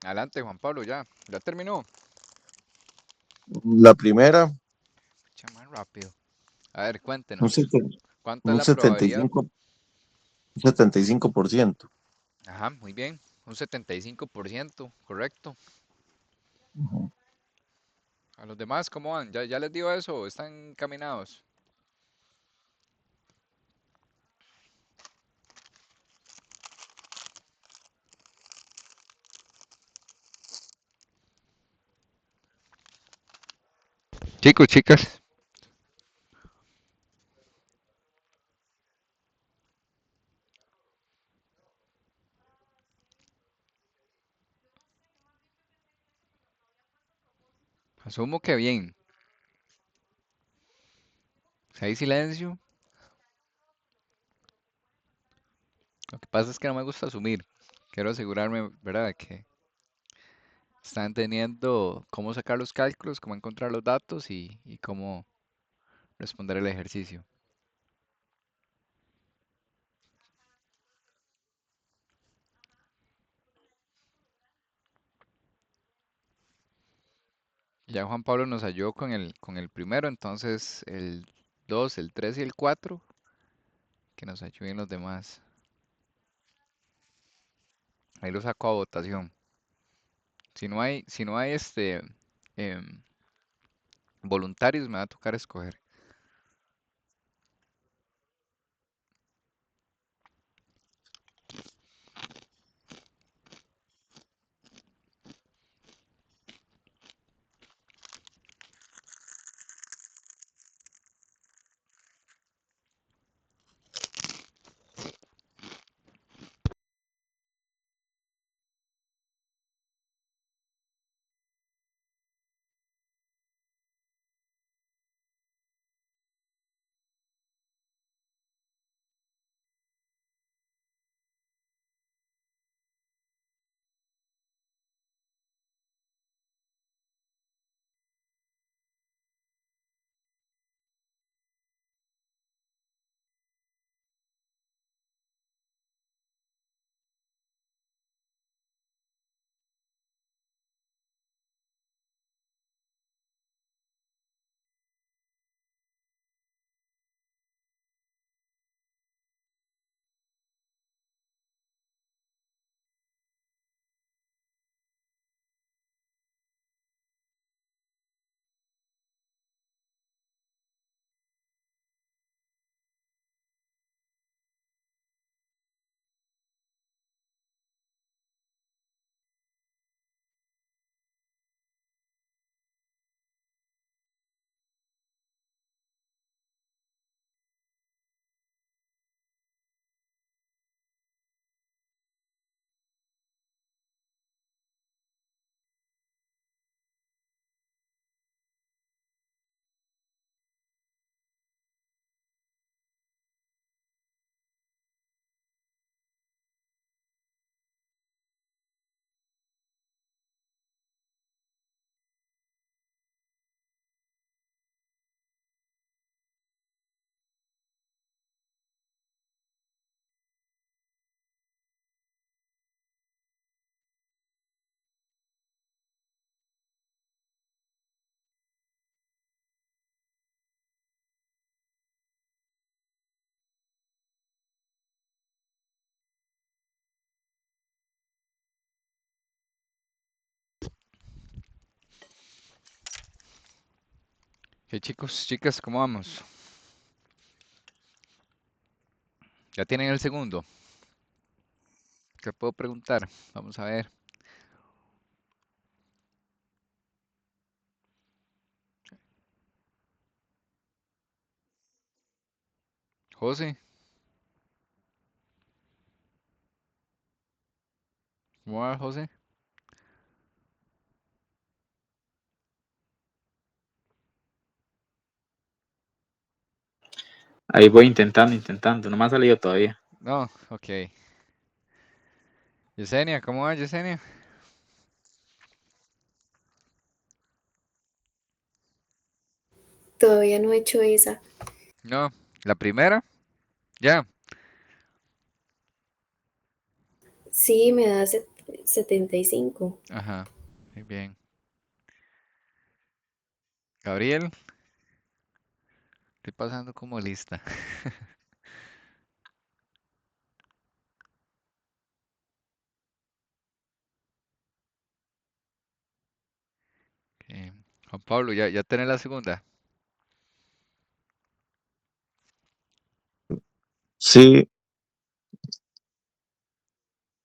Adelante, Juan Pablo, ya. Ya terminó. La primera, Echa más rápido. A ver, un, cuéntenos. seten- ¿Cuánta es un la probabilidad? 75, un 75%. Ajá, muy bien. Un 75%, correcto. Ujú. ¿A los demás cómo van? ¿Ya les dio eso? ¿Están encaminados? Chicos, chicas, asumo que bien. Si hay silencio, lo que pasa es que no me gusta asumir. Quiero asegurarme, ¿verdad?, de que están entendiendo cómo sacar los cálculos, cómo encontrar los datos y cómo responder el ejercicio. Ya Juan Pablo nos ayudó con el primero, entonces el 2, el 3 y el 4 que nos ayuden los demás. Ahí lo saco a votación. Si no hay em, voluntarios, me va a tocar escoger. ¿Qué chicos, chicas, cómo vamos? ¿Ya tienen el segundo? ¿Qué puedo preguntar? Vamos a ver. José, ¿cómo va, José? Ahí voy intentando, no me ha salido todavía. No, ok. Yesenia, ¿cómo va, Yesenia? Todavía no he hecho esa. No, la primera, ya. Sí, me das. 75. Ajá, muy bien. Gabriel, estoy pasando como lista. Ok, Juan Pablo, ya tenés la segunda. Sí,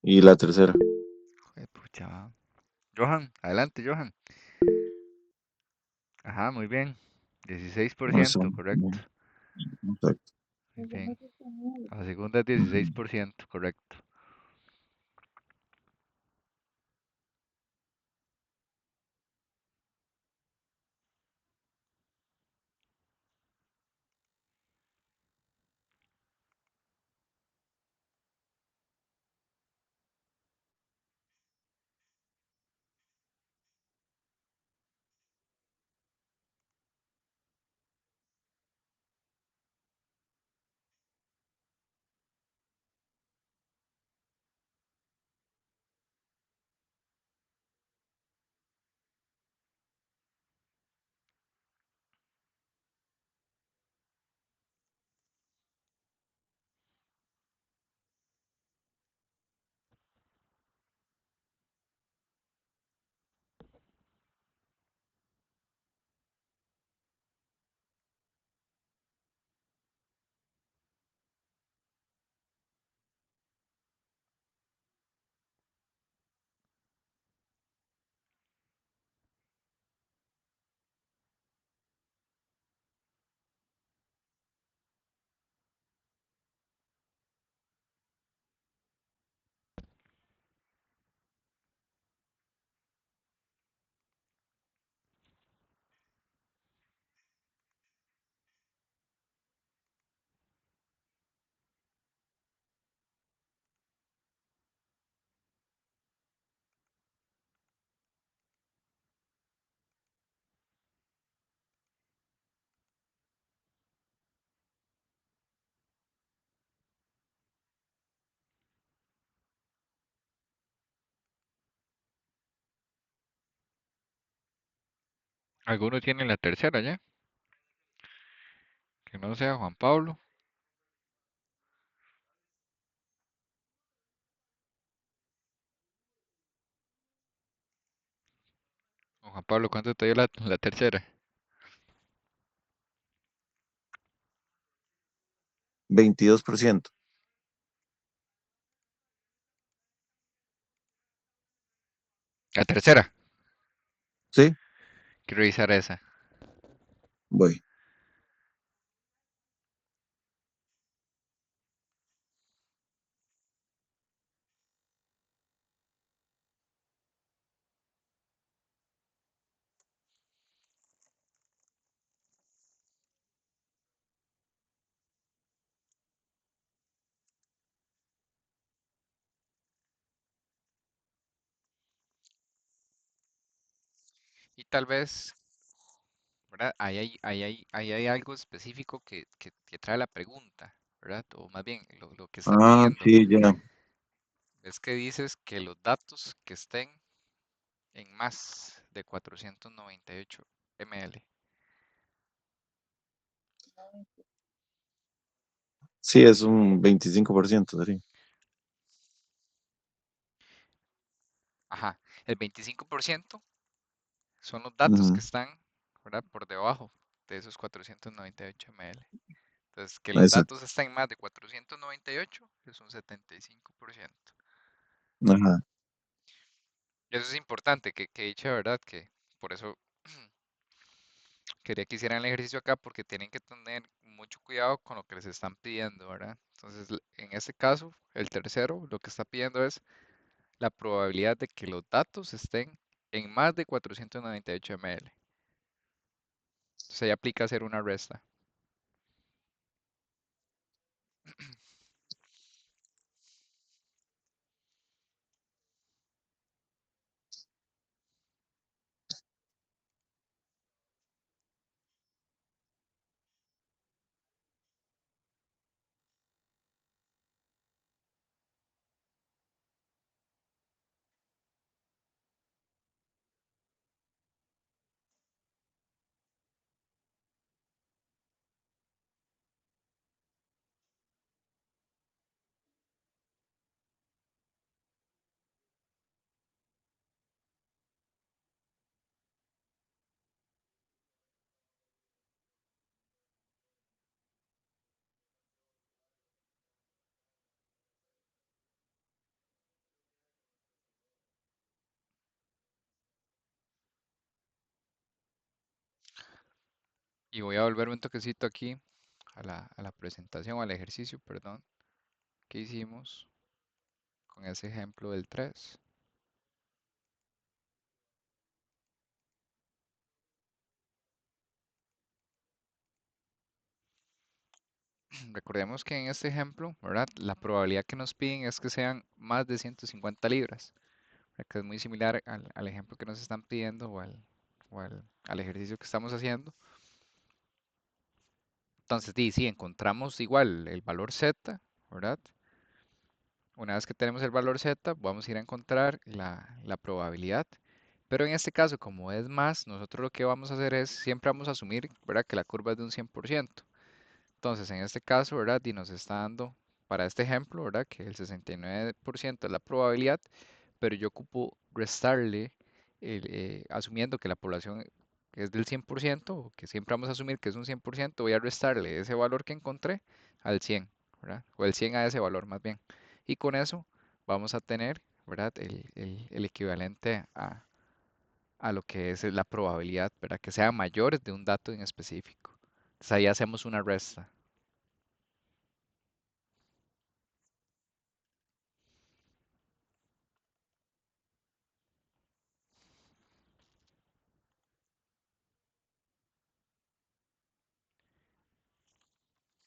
y la tercera. Pucha, Johan, adelante, Johan. Ajá, muy bien. Eso, 16%, correcto. exacto. Muy bien. La segunda es 16%, correcto. ¿Alguno tiene la tercera ya? Que no sea Juan Pablo. O Juan Pablo, ¿cuánto te dio la tercera? 22%. La tercera. Sí, Quiero revisar esa. voy. Y tal vez, ¿verdad? Ahí hay algo específico que trae la pregunta, ¿verdad? O más bien, lo que está Ah, pidiendo. sí, ya. Es que dices que los datos que estén en más de 498 ml. Sí, es un 25%, sí. Ajá, el 25% son los datos que Ujú, están, ¿verdad? Por debajo de esos 498 ml. Entonces, que los exacto. datos estén más de 498 es un 75%. Ajá. Y eso es importante, que dicha verdad, que por eso quería que hicieran el ejercicio acá, porque tienen que tener mucho cuidado con lo que les están pidiendo, ¿verdad? Entonces, en este caso, el tercero, lo que está pidiendo es la probabilidad de que los datos estén en más de 498 ml. Entonces, ahí aplica hacer una resta. Y voy a volverme un toquecito aquí a la presentación o al ejercicio, perdón, que hicimos con ese ejemplo del 3. Recordemos que en este ejemplo, ¿verdad? La probabilidad que nos piden es que sean más de 150 libras, ¿verdad? Que es muy similar al ejemplo que nos están pidiendo al ejercicio que estamos haciendo. Entonces, sí, encontramos igual el valor z, ¿verdad? Una vez que tenemos el valor z, vamos a ir a encontrar la probabilidad. Pero en este caso, como es más, nosotros lo que vamos a hacer es, siempre vamos a asumir, ¿verdad? Que la curva es de un 100%. Entonces, en este caso, ¿verdad? Y nos está dando, para este ejemplo, ¿verdad? Que el 69% es la probabilidad, pero yo ocupo restarle, asumiendo que la población es del 100%, o que siempre vamos a asumir que es un 100%, voy a restarle ese valor que encontré al 100, ¿verdad? O el 100 a ese valor más bien. Y con eso vamos a tener, ¿verdad? El equivalente a lo que es la probabilidad, ¿verdad? Que sea mayor de un dato en específico. Entonces ahí hacemos una resta.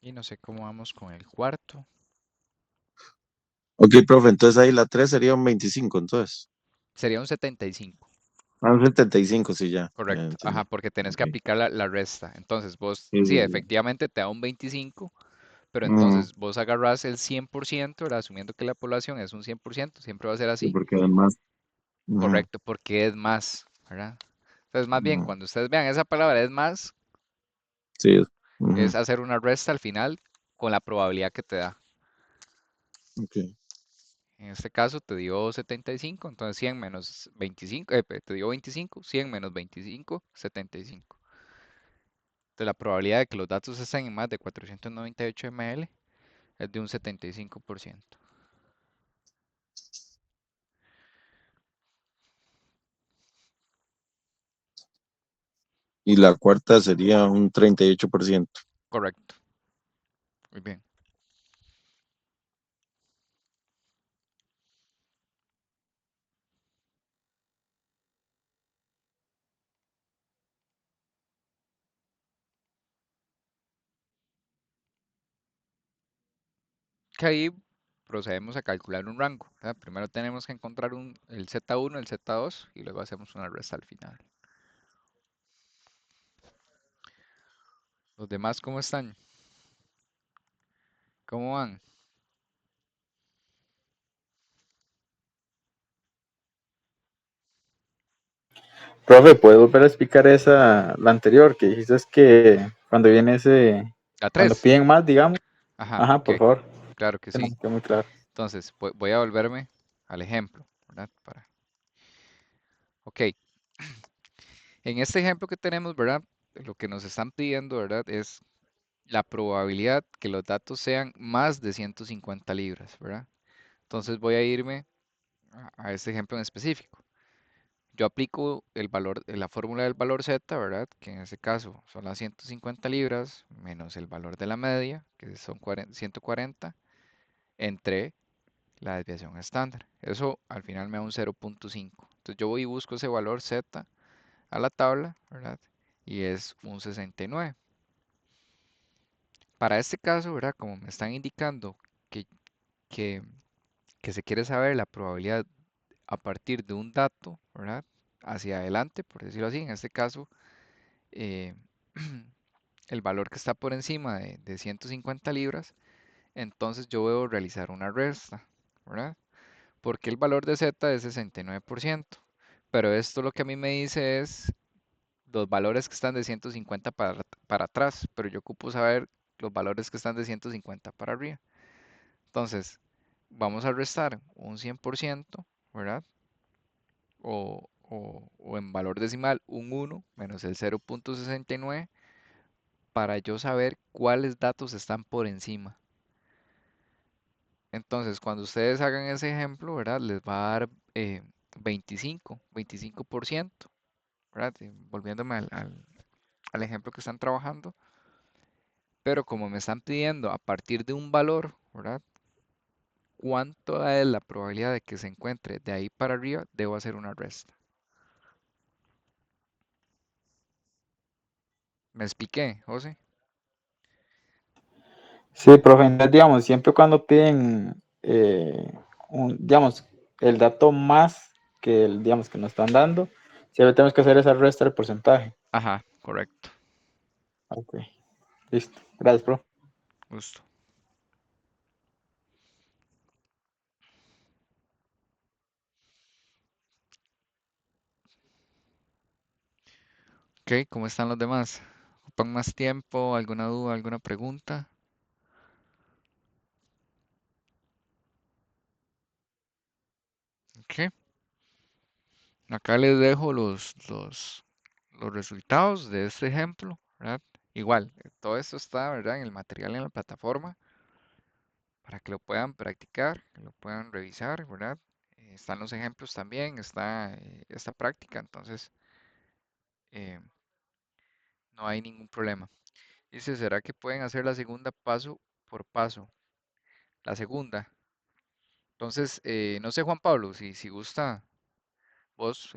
Y no sé cómo vamos con el cuarto. Ok, profe, entonces ahí la 3 sería un 25, entonces. Sería un 75. Ah, un 75, sí, ya Correcto. Ajá, entendí. porque tenés Ok. que aplicar la resta. Entonces vos, Sí, sí, sí, sí. efectivamente te da un 25, pero Mm, entonces vos agarrás el 100%, ¿verdad? Asumiendo que la población es un 100%, siempre va a ser sí, así. porque además. Ujú, Correcto, porque es más, ¿verdad? Entonces, más bien, ujú, cuando ustedes vean esa palabra es más, sí, es ujú, hacer una resta al final con la probabilidad que te da. ok. En este caso te dio 75, entonces 100 menos 25, te dio 25, 100 menos 25, 75. Entonces la probabilidad de que los datos estén en más de 498 ml es de un 75%. Y la cuarta sería un 38%. Correcto, muy bien. Que ahí procedemos a calcular un rango, ¿verdad? Primero tenemos que encontrar el Z1, el Z2 y luego hacemos una resta al final. Los demás, ¿cómo están? ¿Cómo van? Profe, ¿puedes volver a explicar esa, la anterior, que dijiste es que cuando viene ese, La cuando 3. piden más, digamos? Ajá, Ajá, ok, por favor, claro que que no sí. me quedó muy claro. Entonces, voy a volverme al ejemplo, ¿verdad? Ok, en este ejemplo que tenemos, ¿verdad? Lo que nos están pidiendo, ¿verdad? Es la probabilidad que los datos sean más de 150 libras, ¿verdad? Entonces voy a irme a este ejemplo en específico. Yo aplico el valor, la fórmula del valor Z, ¿verdad? Que en este caso son las 150 libras menos el valor de la media, que son 140, entre la desviación estándar. Eso al final me da un 0.5. Entonces yo voy y busco ese valor Z a la tabla, ¿verdad? Y es un 69. Para este caso, ¿verdad? Como me están indicando que, que, que se quiere saber la probabilidad a partir de un dato, ¿verdad? Hacia adelante, por decirlo así. En este caso, eh, el valor que está por encima de 150 libras, entonces yo debo realizar una resta, ¿verdad? Porque el valor de Z es 69%. Pero esto lo que a mí me dice es los valores que están de 150 para atrás, pero yo ocupo saber los valores que están de 150 para arriba. Entonces, vamos a restar un 100%, ¿verdad? O en valor decimal un 1 menos el 0.69 para yo saber cuáles datos están por encima. Entonces, cuando ustedes hagan ese ejemplo, ¿verdad? Les va a dar 25%, ¿verdad? Volviéndome al ejemplo que están trabajando, pero como me están pidiendo a partir de un valor, ¿verdad? ¿Cuánto es la probabilidad de que se encuentre de ahí para arriba? Debo hacer una resta. ¿Me expliqué, José? Sí, profe, entonces, digamos, siempre cuando piden, digamos, el dato más que, digamos, que nos están dando, siempre tenemos que hacer esa resta del porcentaje. Ajá, correcto. Ok, listo. Gracias, profe. Justo. Ok, ¿cómo están los demás? ¿Ocupan más tiempo? ¿Alguna duda? ¿Alguna pregunta? Ok. Acá les dejo los resultados de este ejemplo, ¿verdad? Igual, todo esto está, ¿verdad? En el material en la plataforma para que lo puedan practicar, que lo puedan revisar, ¿verdad? Están los ejemplos también, está esta práctica, entonces eh, no hay ningún problema. Dice, ¿será que pueden hacer la segunda paso por paso? La segunda. Entonces, no sé, Juan Pablo, si gusta, vos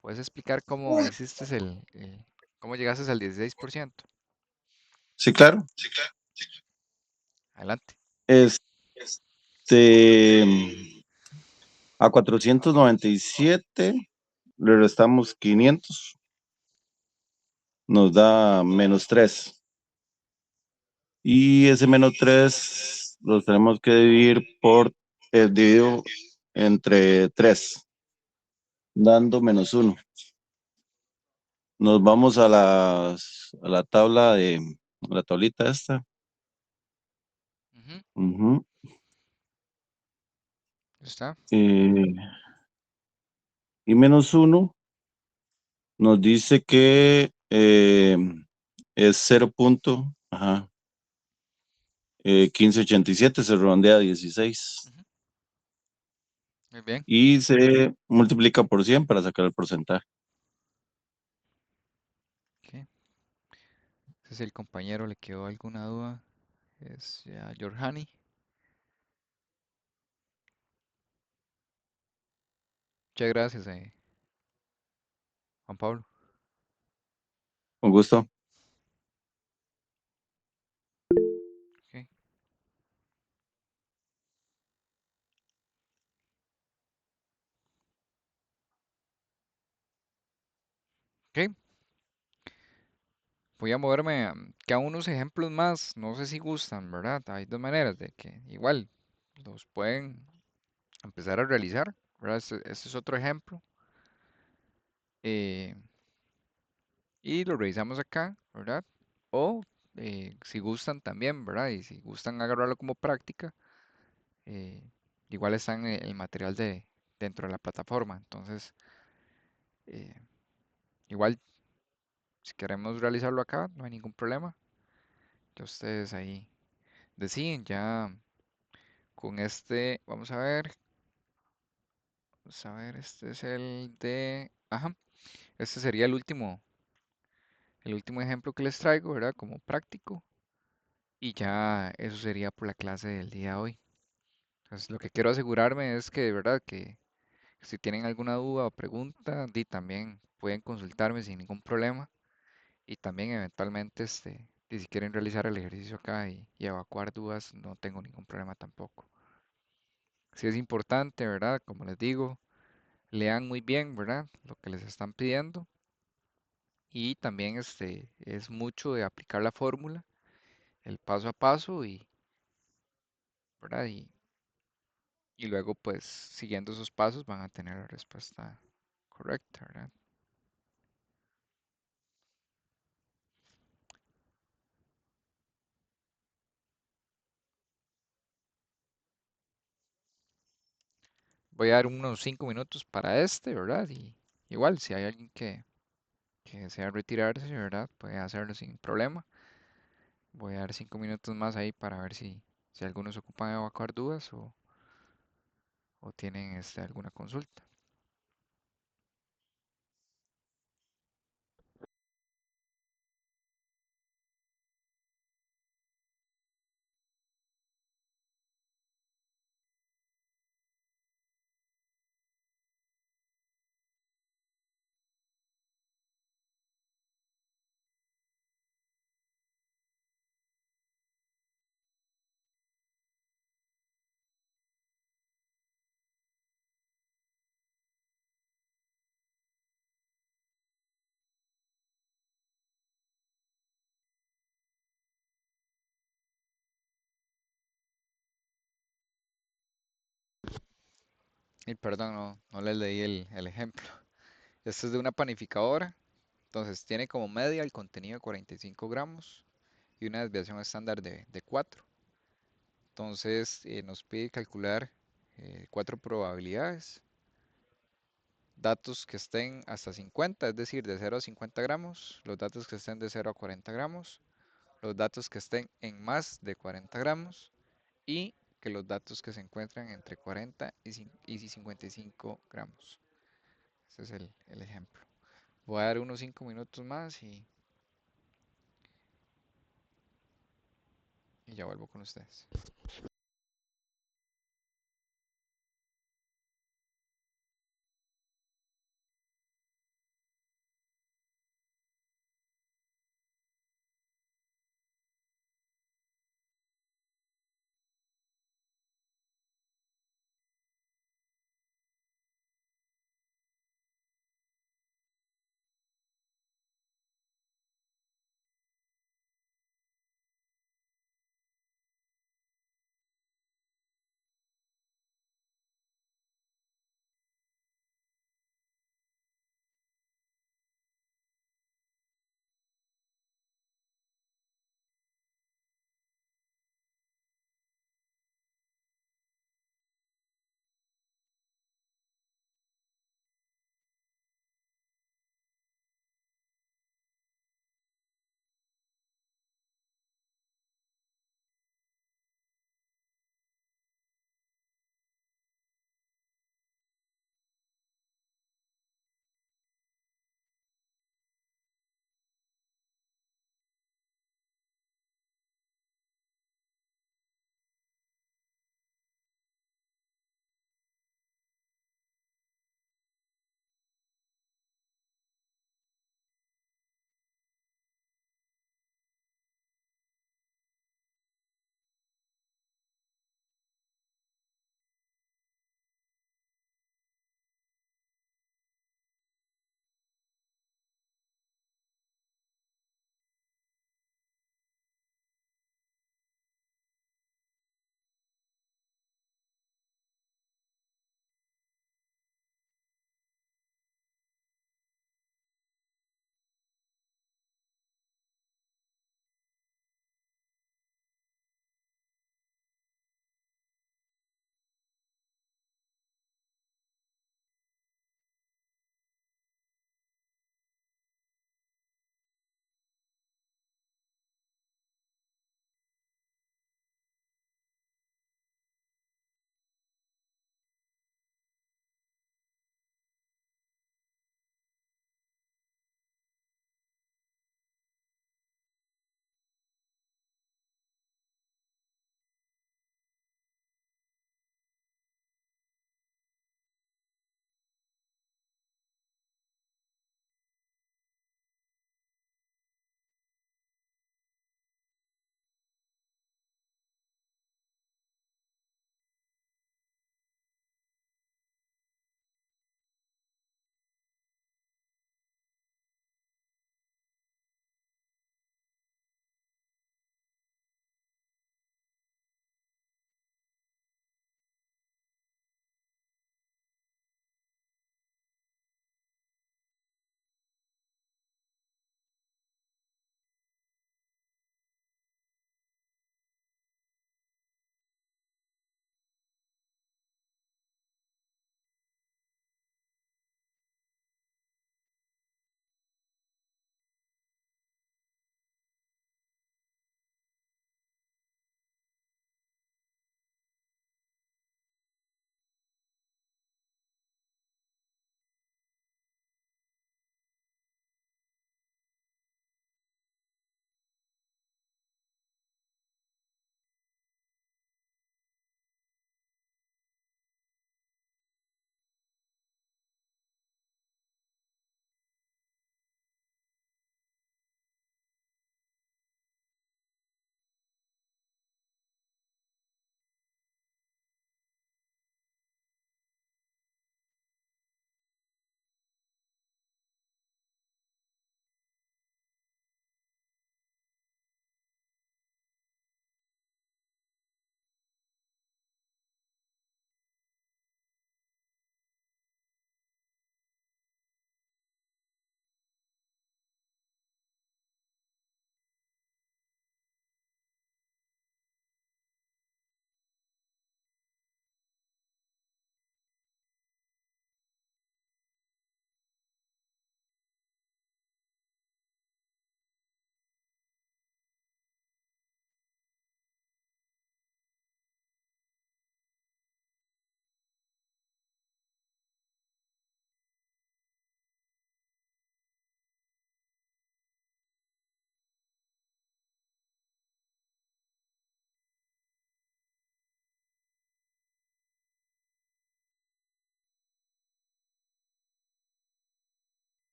puedes explicar cómo hiciste cómo llegaste al 16%. Sí, claro. Adelante. Este, a 497 le restamos 500, nos da -3. Y ese -3 los tenemos que dividir dividido entre 3, dando -1. Nos vamos a la tabla a la tablita esta. Ujú, Ujú. ¿está? Eh, y -1 nos dice que es 0.1587, se redondea a 16 Ujú, muy bien. y se multiplica por 100 para sacar el porcentaje. Ok. Si el compañero le quedó alguna duda, es ya Jorhani. Muchas gracias, Juan Pablo. Con gusto. Ok. Ok, voy a moverme que a unos ejemplos más. No sé si gustan, ¿verdad? Hay dos maneras de que igual los pueden empezar a realizar, ¿verdad? Este es otro ejemplo. eh, y lo revisamos acá, ¿verdad? O si gustan también, ¿verdad? Y si gustan agarrarlo como práctica, eh, igual está en el material dentro de la plataforma. Entonces, eh, igual si queremos realizarlo acá, no hay ningún problema. Ya ustedes ahí deciden, ya con este, vamos a ver, este es el de, ajá, este sería el último ejemplo que les traigo, ¿verdad? Como práctico. Y ya eso sería por la clase del día de hoy. Entonces, lo que quiero asegurarme es que de verdad que si tienen alguna duda o pregunta, también pueden consultarme sin ningún problema. Y también eventualmente, si quieren realizar el ejercicio acá y evacuar dudas, no tengo ningún problema tampoco. Si es importante, ¿verdad? Como les digo, lean muy bien, ¿verdad? Lo que les están pidiendo. Y también es mucho de aplicar la fórmula, el paso a paso ¿verdad? Y luego pues siguiendo esos pasos van a tener la respuesta correcta, ¿verdad? Voy a dar unos 5 minutos para ¿verdad? Y igual si hay alguien que desea retirarse, ¿verdad? Puede hacerlo sin problema. Voy a dar 5 minutos más ahí para ver si algunos ocupan evacuar dudas o tienen alguna consulta. Y perdón, no les leí el ejemplo. Este es de una panificadora. Entonces tiene como media el contenido de 45 gramos y una desviación estándar de 4. Entonces nos pide calcular 4 probabilidades. Datos que estén hasta 50, es decir, de 0 a 50 gramos. Los datos que estén de 0 a 40 gramos. Los datos que estén en más de 40 gramos. Y que los datos que se encuentran entre 40 y 55 gramos. Ese es el ejemplo. Voy a dar unos 5 minutos más y ya vuelvo con ustedes.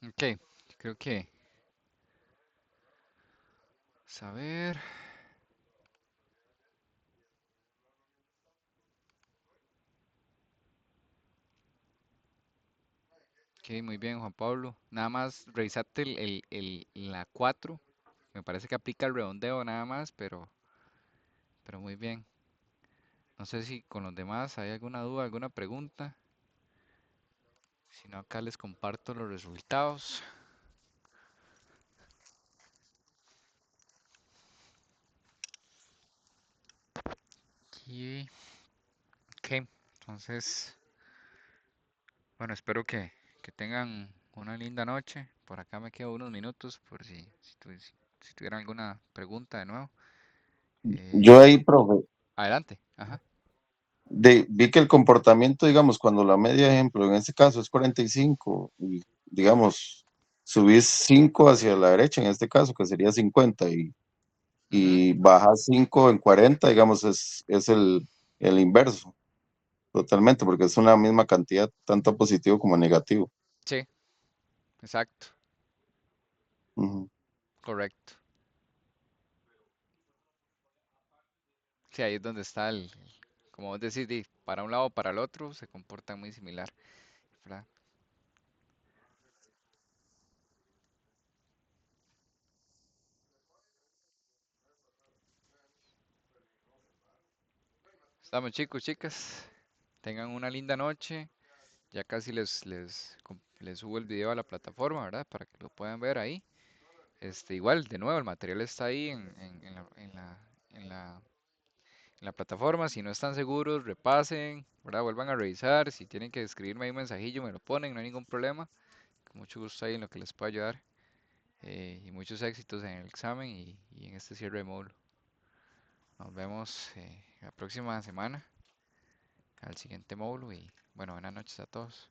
Ok, creo que, saber. Ok, muy bien, Juan Pablo. Nada más revisate la 4. Me parece que aplica el redondeo nada más, pero muy bien. No sé si con los demás hay alguna duda, alguna pregunta. Si no, acá les comparto los resultados. Aquí. Ok, entonces, bueno, espero que tengan una linda noche. Por acá me quedo unos minutos por si tuvieran alguna pregunta de nuevo. Yo Eh, ahí, profe, adelante, ajá. vi que el comportamiento, digamos, cuando la media, ejemplo, en este caso es 45, y digamos, subís 5 hacia la derecha, en este caso, que sería 50, Ujú. y bajas 5 en 40, digamos, es el inverso, totalmente, porque es una misma cantidad, tanto positivo como negativo. Sí, exacto, Ujú. correcto. Sí, ahí es donde está como vos decís, para un lado o para el otro se comportan muy similar, ¿verdad? Estamos chicos, chicas, tengan una linda noche. Ya casi les subo el video a la plataforma, ¿verdad? Para que lo puedan ver ahí. Igual, de nuevo, el material está ahí en la plataforma. Si no están seguros, repasen, ¿verdad? Vuelvan a revisar. Si tienen que escribirme ahí un mensajillo, me lo ponen, no hay ningún problema. Con mucho gusto ahí en lo que les pueda ayudar. Y muchos éxitos en el examen y en este cierre de módulo. Nos vemos la próxima semana al siguiente módulo y bueno, buenas noches a todos.